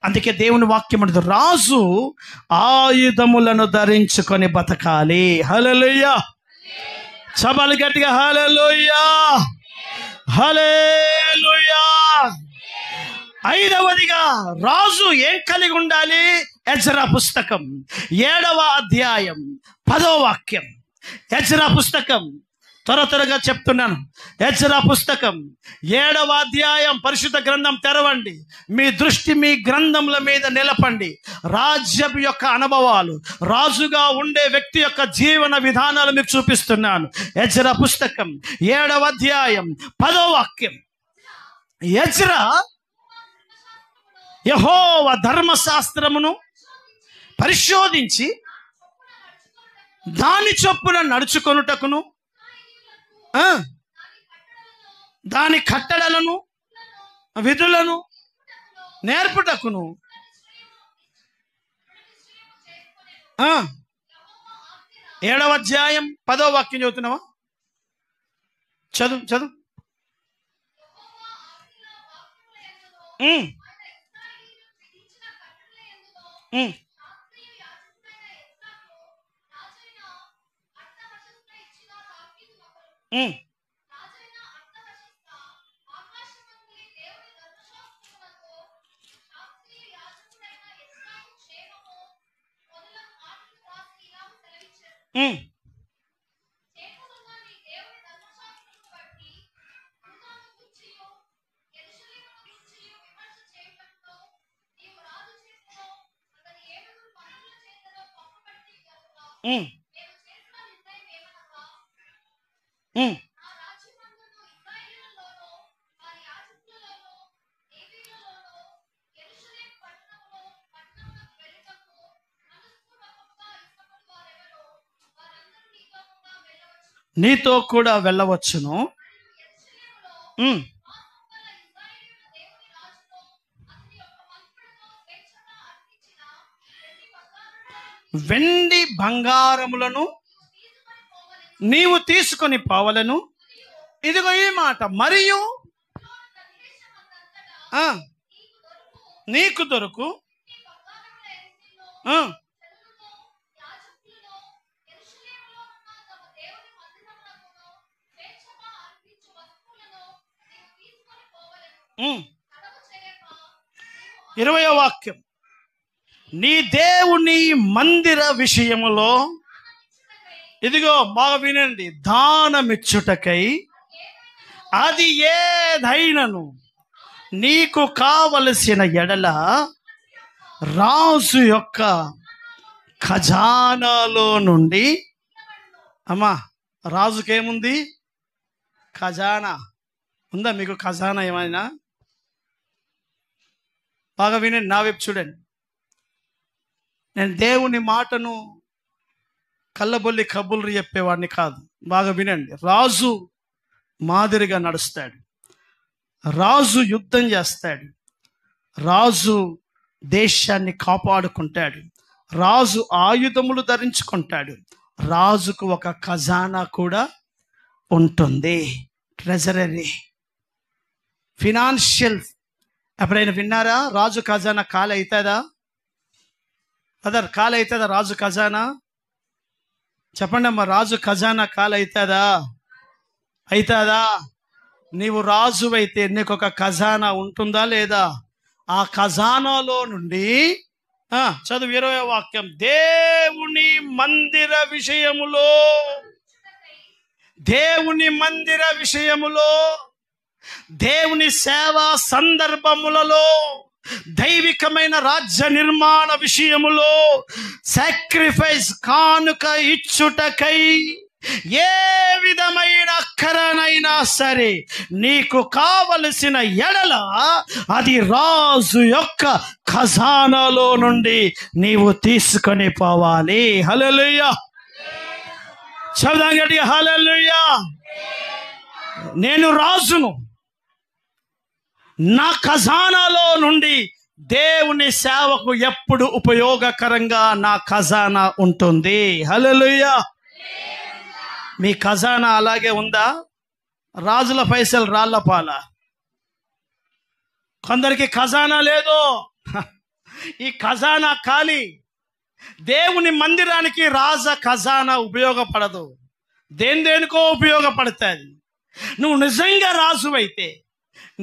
అందుకే దేవుని వాక్యం అంటుంది, రాజు ఆయుధములను ధరించుకొని బతకాలి. హల్లెలూయా. చపాలి గట్టిగా హల్లెలూయా, హల్లెలూయా. 5వదిగా రాజు ఏం కలిగి ఉండాలి? ఎజ్రా పుస్తకం 7వ అధ్యాయం 10వ వాక్యం. ఎజ్రా పుస్తకం, త్వరగా చెప్తున్నాను. ఎజ్రా పుస్తకం 7వ అధ్యాయం. పరిశుద్ధ గ్రంథం తెరవండి, మీ దృష్టి మీ గ్రంథముల మీద నిలపండి. రాజ్యం యొక్క అనుభవాలు, రాజుగా ఉండే వ్యక్తి యొక్క జీవన విధానాలు మీకు చూపిస్తున్నాను. ఎజ్రా పుస్తకం 7వ అధ్యాయం 10వ వాక్యం. ఎజ్రా యెహోవా ధర్మశాస్త్రమును పరిశోధించి దాని చొప్పున నడుచుకొనుటకును, దాని కట్టడలను విధులను నేర్పుటకును 7వ అధ్యాయం 10వ వాక్యం చదువుతున్నావా? చదువు. నీతో కూడా వెళ్ళవచ్చును. వెండి బంగారములను నీవు తీసుకొని పోవలను. ఇదిగో ఈ మాట, మరియు నీకు దొరకు ఉమ్ 20వ వాక్యం. నీ దేవుని మందిర విషయములో, ఇదిగో బాగా వినండి, దానమిచ్చుటకై అది ఏదైనను నీకు కావలసిన ఎడల రాజు యొక్క ఖజానాలో నుండి. అమ్మా, రాజుకేముంది? ఖజానా ఉందా? మీకు ఖజానా ఏమైనా? బాగా వినండి, నా వైపు చూడండి. నేను దేవుని మాటను కళ్ళబొల్లి కబుర్లు చెప్పేవాడిని కాదు. బాగా వినండి. రాజు మాదిరిగా నడుస్తాడు, రాజు యుద్ధం చేస్తాడు, రాజు దేశాన్ని కాపాడుకుంటాడు, రాజు ఆయుధములు ధరించుకుంటాడు. రాజుకు ఒక ఖజానా కూడా ఉంటుంది, ట్రెజరీ, ఫినాన్షియల్. ఎప్పుడైనా విన్నారా? రాజు ఖజానా ఖాళీ అవుతుందా? అదర్ ఖాళీ అవుతుందా? రాజు ఖజానా చెప్పండి అమ్మా, రాజు ఖజానా ఖాళీ అవుతుందా? అవుతుందా? నీవు రాజు అయితే నీకు ఒక ఖజానా ఉంటుందా లేదా? ఆ ఖజానాలో నుండి చదువు 20వ వాక్యం. దేవుని మందిర విషయములో, దేవుని మందిర విషయములో, దేవుని సేవా సందర్భములలో, దైవికమైన రాజ్య నిర్మాణ విషయములో, సాక్రిఫైస్ కానుక ఇచ్చుటకై ఏ విధమైన అక్కరనైనా సరే నీకు కావలసిన ఎడల అది రాజు యొక్క ఖజానాలో నుండి నీవు తీసుకొని పోవాలి. హల్లెలూయా. చెబుదాం గట్టిగా హల్లెలూయా. నేను రాజును, నా ఖజానాలో నుండి దేవుని సేవకు ఎప్పుడు ఉపయోగకరంగా నా ఖజానా ఉంటుంది. హల్లెలూయా. మీ ఖజానా అలాగే ఉందా? రాజుల పైసలు రాళ్ళపాల. కొందరికి ఖజానా లేదు. ఈ ఖజానా ఖాళీ. దేవుని మందిరానికి రాజ ఖజానా ఉపయోగపడదు, దేనికో ఉపయోగపడుతుంది. నువ్వు నిజంగా రాజు అయితే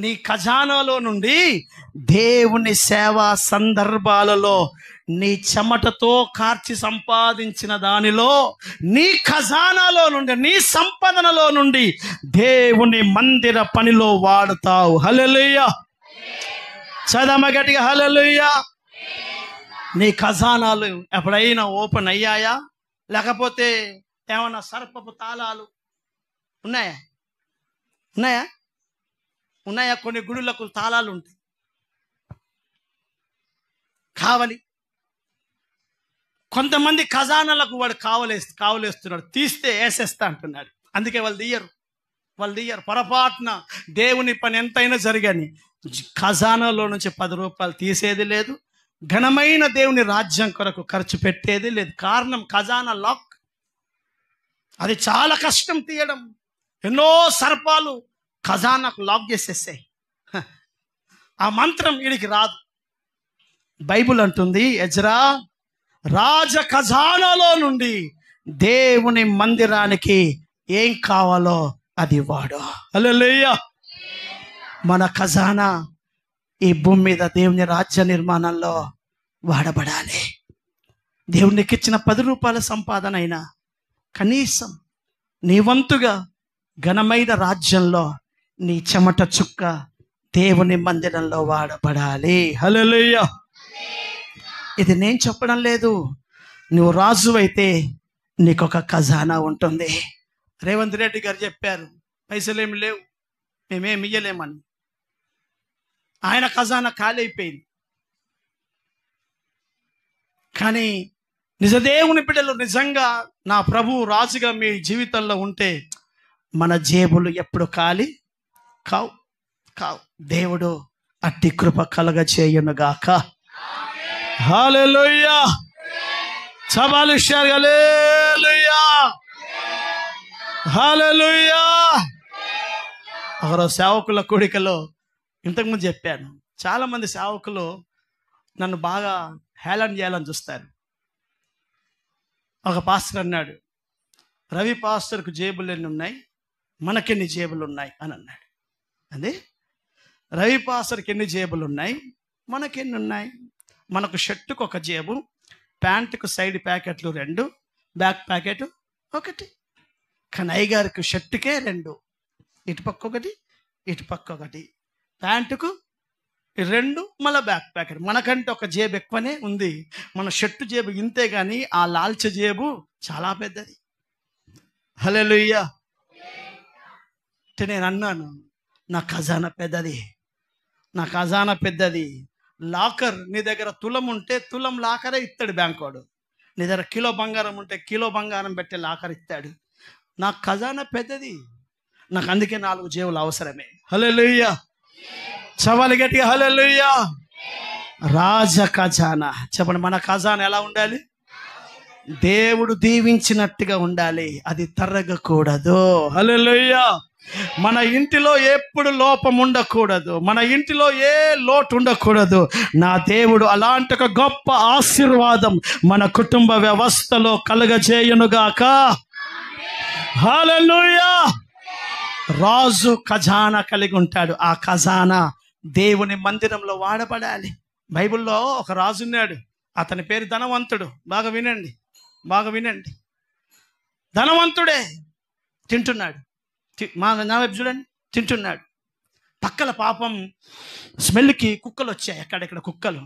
నీ ఖజానాలో నుండి దేవుని సేవా సందర్భాలలో నీ చెమటతో కార్చి సంపాదించిన దానిలో, నీ ఖజానాలో నుండి, నీ సంపదనలో నుండి దేవుని మందిర పనిలో వాడుతావు. హల్లెలూయా. చదమ గట్టిగా హల్లెలూయా. నీ ఖజానాలు ఎప్పుడైనా ఓపెన్ అయ్యాయా? లేకపోతే ఏమన్నా సర్పపు తాళాలు ఉన్నాయా? ఉన్నాయా? ఉన్నాయా? కొన్ని గుడులకు తాళాలు ఉంటాయి. కావలి. కొంతమంది ఖజానాలకు వాడు కావలేస్తున్నాడు, తీస్తే వేసేస్తా అంటున్నాడు. అందుకే వాళ్ళు తీయరు. పొరపాటున దేవుని పని ఎంతైనా జరగని ఖజానాలో నుంచి 10 రూపాయలు తీసేది లేదు, ఘనమైన దేవుని రాజ్యం కొరకు ఖర్చు పెట్టేది లేదు. కారణం ఖజానా లాక్. అది చాలా కష్టం తీయడం. ఎన్నో సర్పాలు ఖజానాకు లాక్ చేసేసాయి. ఆ మంత్రం వీడికి రాదు. బైబుల్ అంటుంది, ఎజ్రా రాజ ఖజానాలో నుండి దేవుని మందిరానికి ఏం కావాలో అది వాడు. హల్లెలూయా. మన ఖజానా ఈ భూమి మీద దేవుని రాజ్య నిర్మాణంలో వాడబడాలి. దేవునికి ఇచ్చిన 10 రూపాయల సంపాదన అయినా కనీసం నీ వంతుగా ఘనమైన రాజ్యంలో నీ చెమట చుక్క దేవుని మందిరంలో వాడబడాలి. హల్లెలూయా. ఇది నేను చెప్పడం లేదు. నువ్వు రాజు అయితే నీకు ఒక ఖజానా ఉంటుంది. రేవంత్ రెడ్డి గారు చెప్పారు, పైసలేమి లేవు, మేమేమి ఇయ్యలేమని. ఆయన ఖజానా ఖాళీ అయిపోయింది. కానీ నిజదేవుని బిడ్డలు నిజంగా నా ప్రభు రాజుగా మీ జీవితంలో ఉంటే మన జేబులు ఎప్పుడు ఖాళీ కావు. దేవుడు అట్టి కృప కలగ చేయునుగాక. హల్లెలూయా. సవాలు హల్లెలూయా. హల్లెలూయా. ఒకరోజు సేవకుల కూడికలో ఇంతకుముందు చెప్పాను, చాలామంది సేవకులు నన్ను బాగా హేళన చేయాలని చూస్తారు. ఒక పాస్టర్ అన్నాడు, రవి పాస్టర్కు జేబులు ఎన్ని ఉన్నాయి, మనకెన్ని జేబులు ఉన్నాయి అని అన్నాడు. అదే రవి పాస్టర్కి ఎన్ని జేబులు ఉన్నాయి, మనకెన్ని ఉన్నాయి? మనకు షర్టుకు ఒక జేబు, ప్యాంటుకు సైడ్ ప్యాకెట్లు 2, బ్యాక్ ప్యాకెట్ 1. కానీ అయ్యగారికి షర్టుకే 2, ఇటుపక్క 1, ఇటుపక్క 1, ప్యాంటుకు 2, మళ్ళీ బ్యాక్ ప్యాకెట్. మనకంటే ఒక జేబు ఎక్కువనే ఉంది. మన షర్టు జేబు ఇంతే, కానీ ఆ లాల్చ జేబు చాలా పెద్దది. హల్లెలూయా. అంటే నేను అన్నాను, నా ఖజానా పెద్దది. లాకర్, నీ దగ్గర తులం ఉంటే తులం లాకరే ఇస్తాడు బ్యాంక్ వాడు. నీ దగ్గర కిలో బంగారం ఉంటే కిలో బంగారం పెట్టే లాకర్ ఇస్తాడు. నాకు ఖజానా పెద్దది. నాకు అందుకే 4 జేబులు అవసరమే. హల్లెలూయా. చవాలి గట్టిగా హల్లెలూయా. రాజ ఖజానా. చెప్పండి, మన ఖజానా ఎలా ఉండాలి? దేవుడు దీవించినట్టుగా ఉండాలి, అది తరగకూడదు. హల్లెలూయా. మన ఇంటిలో ఎప్పుడు లోపం ఉండకూడదు, మన ఇంటిలో ఏ లోటు ఉండకూడదు. నా దేవుడు అలాంటి ఒక గొప్ప ఆశీర్వాదం మన కుటుంబ వ్యవస్థలో కలుగజేయునుగాక. హల్లెలూయా. రాజు ఖజానా కలిగి ఉంటాడు. ఆ ఖజానా దేవుని మందిరంలో వాడబడాలి. బైబిల్లో ఒక రాజు ఉన్నాడు, అతని పేరు ధనవంతుడు. బాగా వినండి. ధనవంతుడే, తింటున్నాడు. నా వైపు చూడండి, తింటున్నాడు. పక్కల పాపం స్మెల్కి కుక్కలు వచ్చాయి, ఎక్కడెక్కడ కుక్కలు.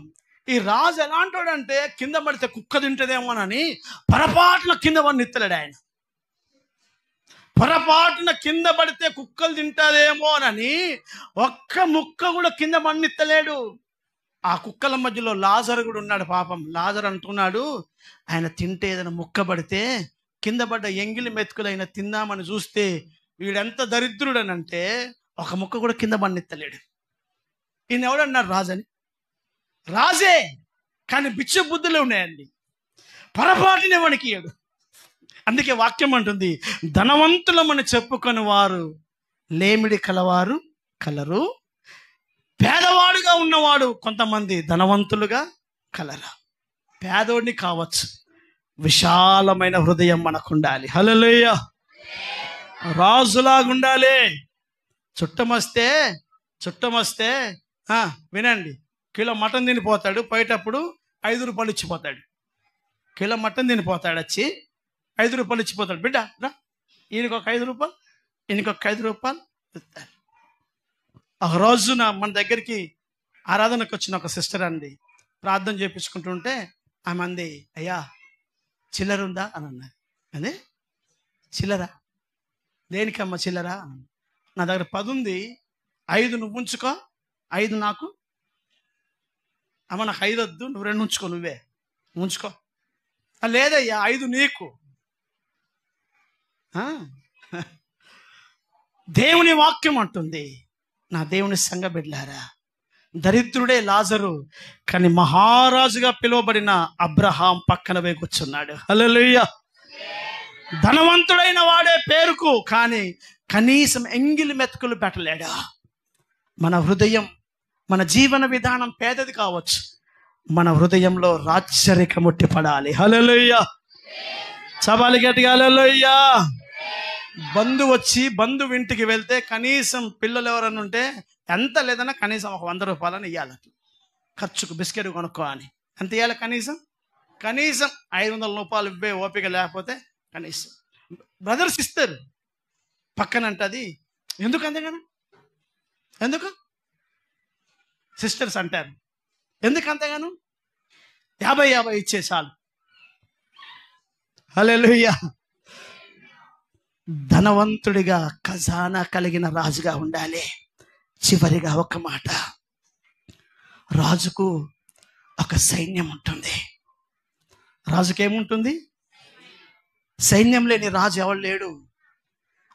ఈ రాజు ఎలాంటోడంటే కింద పడితే కుక్క తింటుందేమోనని పొరపాటున కింద వాడిని ఎత్తలేడు ఆయన. పొరపాటున కింద పడితే కుక్కలు తింటాదేమో అని ఒక్క ముక్క కూడా కింద మన్నిత్తలేడు. ఆ కుక్కల మధ్యలో లాజరు కూడా ఉన్నాడు. పాపం లాజరు అంటున్నాడు, ఆయన తింటే ఏదైనా ముక్క పడితే కింద పడ్డ ఎంగిలి మెతుకులైన తిందామని చూస్తే వీడెంత దరిద్రుడనంటే ఒక ముక్క కూడా కింద మన్నిత్తలేడు. ఈయన ఎవడన్నారు? రాజని. రాజే, కానీ బిచ్చ బుద్ధులు ఉన్నాయండి. పొరపాటునే వణికియాడు. అందుకే వాక్యం అంటుంది, ధనవంతులమని చెప్పుకొని వారు లేమిడి కలవారు కలరు, పేదవాడుగా ఉన్నవాడు కొంతమంది ధనవంతులుగా కలరా. పేదోడిని కావచ్చు, విశాలమైన హృదయం మనకు ఉండాలి. హల్లెలూయా. రాజులాగా ఉండాలి. చుట్టం వస్తే వినండి, కిలో మటన్ తినిపోతాడు, పోయేటప్పుడు 5 రూపాయలు ఇచ్చిపోతాడు. కిలో మటన్ తినిపోతాడు, వచ్చి 5 రూపాయలు ఇచ్చిపోతాడు. బిడ్డ రా, ఈయనకొక 5 రూపాయలు, ఈయనకొక 5 రూపాయలు. ఒక రోజున మన దగ్గరికి ఆరాధనకు వచ్చిన ఒక సిస్టర్ అండి, ప్రార్థన చేయించుకుంటుంటే ఆమె అంది, అయ్యా చిల్లర ఉందా అని అన్నది. అదే చిల్లరా? దేనికమ్మా చిల్లరా? నా దగ్గర 10 ఉంది, 5 నువ్వు ఉంచుకో, 5 నాకు. అమ్మ నాకు 5 వద్దు, నువ్వు 2 ఉంచుకో, నువ్వే ఉంచుకో. లేదయ్యా 5 నీకు. దేవుని వాక్యం అంటుంది, నా దేవుని సంఘ బిడ్డలారా, దరిద్రుడే లాజరు, కానీ మహారాజుగా పిలువబడిన అబ్రహాం పక్కన పోయి కూర్చున్నాడు. హల్లెలూయా. ధనవంతుడైన వాడే పేరుకు, కానీ కనీసం ఎంగిలి మెతుకులు పెట్టలేడా. మన హృదయం, మన జీవన విధానం పేదది కావచ్చు, మన హృదయంలో రాజ్యరేఖ ముట్టిపడాలి. హల్లెలూయా. చపాలి గట్టిగా హల్లెలూయా. బంధువు ఇంటికి వెళ్తే కనీసం పిల్లలు ఎవరన్నా ఉంటే ఎంత లేదన్నా కనీసం ఒక 100 రూపాయలని ఇవ్వాలి, ఖర్చుకు బిస్కెట్ కొనుక్కో అని. ఎంత ఇవ్వాలి? కనీసం 500 రూపాయలు ఇవ్వే ఓపిక లేకపోతే కనీసం. బ్రదర్స్ ఇస్తారు, పక్కన అంటది ఎందుకు అంతగాను, ఎందుకు? సిస్టర్స్ అంటారు ఎందుకు అంతగాను, 50 ఇచ్చే చాలు. హల్లెలూయా. ధనవంతుడిగా ఖజానా కలిగిన రాజుగా ఉండాలి. చివరిగా ఒక మాట, రాజుకు ఒక సైన్యం ఉంటుంది. రాజుకేముంటుంది? సైన్యం లేని రాజు ఎవరు లేడు.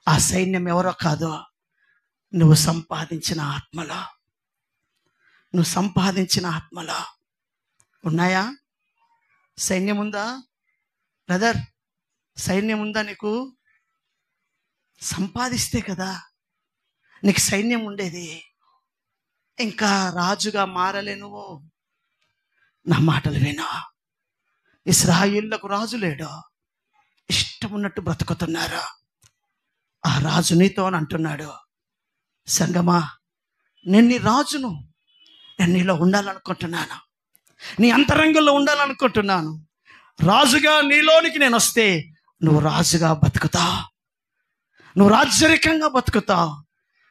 ఆ సైన్యం ఎవరో కాదు, నువ్వు సంపాదించిన ఆత్మలో ఉన్నాయా? సైన్యం ఉందా బ్రదర్? సైన్యం ఉందా నీకు? సంపాదిస్తే కదా నీకు సైన్యం ఉండేది. ఇంకా రాజుగా మారలే నువ్వు. నా మాటలు విను. ఇశ్రాయేలులకు రాజు లేడు, ఇష్టం ఉన్నట్టు బ్రతుకుతున్నారు. ఆ రాజు నీతో అని అంటున్నాడు, సంగమా నేను నీ రాజును, నేను నీలో ఉండాలనుకుంటున్నాను, నీ అంతరంగంలో ఉండాలనుకుంటున్నాను. రాజుగా నీలోనికి నేను వస్తే నువ్వు రాజుగా బతుకుతావు, నువ్వు రాజ్యరికంగా బతుకుతావు.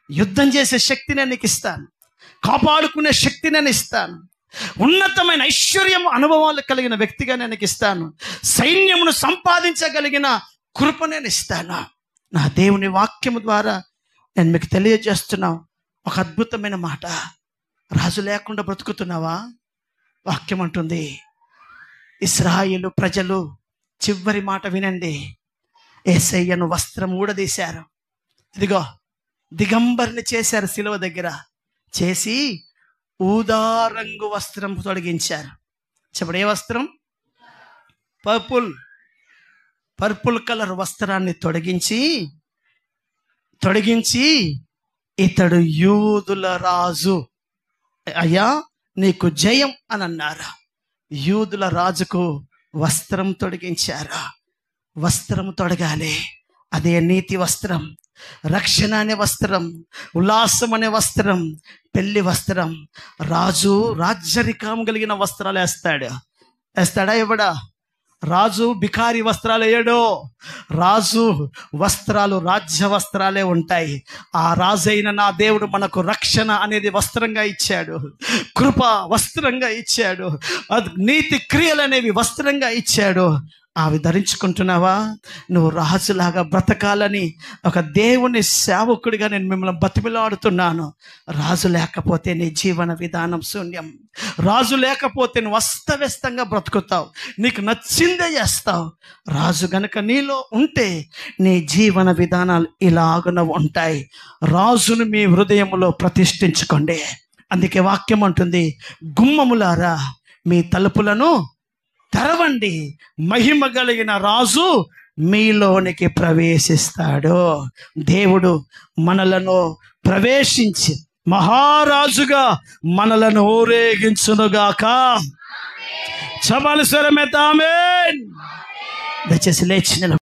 యుద్ధం చేసే శక్తి నేను నీకు ఇస్తాను, కాపాడుకునే శక్తి నేను ఇస్తాను, ఉన్నతమైన ఐశ్వర్యం అనుభవాలు కలిగిన వ్యక్తిగా నేను నీకు ఇస్తాను, సైన్యమును సంపాదించగలిగిన కృప నేను ఇస్తాను. నా దేవుని వాక్యము ద్వారా నేను మీకు తెలియజేస్తున్నా ఒక అద్భుతమైన మాట. రాజు లేకుండా బ్రతుకుతున్నావా? వాక్యం అంటుంది, ఇశ్రాయేలు ప్రజలు చివరి మాట వినండి, యేసయ్యను వస్త్రం ఊడదీశారు. ఇదిగో దిగంబరిని చేశారు, శిలువ దగ్గర చేసి ఊదారంగు వస్త్రం తొడిగించారు. చెప్పడు ఏ వస్త్రం? పర్పుల్ కలర్ వస్త్రాన్ని తొడిగించి ఇతడు యూదుల రాజు, అయ్యా నీకు జయం అని అన్నారు. యూదుల రాజుకు వస్త్రం తొడిగించారా? వస్త్రం తొడగాలి, అదే నీతి వస్త్రం, రక్షణ అనే వస్త్రం, ఉల్లాసం అనే వస్త్రం, పెళ్లి వస్త్రం. రాజు రాజ్యరికం కలిగిన వస్త్రాలు వేస్తాడా? ఇవ్వడా? రాజు బికారి వస్త్రాలు వేయడు. రాజు వస్త్రాలు రాజ్య వస్త్రాలే ఉంటాయి. ఆ రాజైన నా దేవుడు మనకు రక్షణ అనేది వస్త్రంగా ఇచ్చాడు, కృప వస్త్రంగా ఇచ్చాడు, నీతి క్రియలు అనేవి వస్త్రంగా ఇచ్చాడు. అవి ధరించుకుంటున్నావా? నువ్వు రాజులాగా బ్రతకాలని ఒక దేవుని సేవకుడిగా నేను మిమ్మల్ని బతిమిలాడుతున్నాను. రాజు లేకపోతే నీ జీవన విధానం శూన్యం. రాజు లేకపోతే నువ్వు అస్తవ్యస్తంగా బ్రతుకుతావు, నీకు నచ్చిందే చేస్తావు. రాజు గనుక నీలో ఉంటే నీ జీవన విధానాలు ఇలాగున ఉంటాయి. రాజును మీ హృదయంలో ప్రతిష్ఠించుకోండి. అందుకే వాక్యం అంటుంది, గుమ్మములారా మీ తలుపులను తెరవండి, మహిమ కలిగిన రాజు మీలోనికి ప్రవేశిస్తాడు. దేవుడు మనలను ప్రవేశించి మహారాజుగా మనలను ఊరేగించునుగాక. చపాలి స్వరమెత్తామెన్. దయచేసి లేచి నిలబడండి.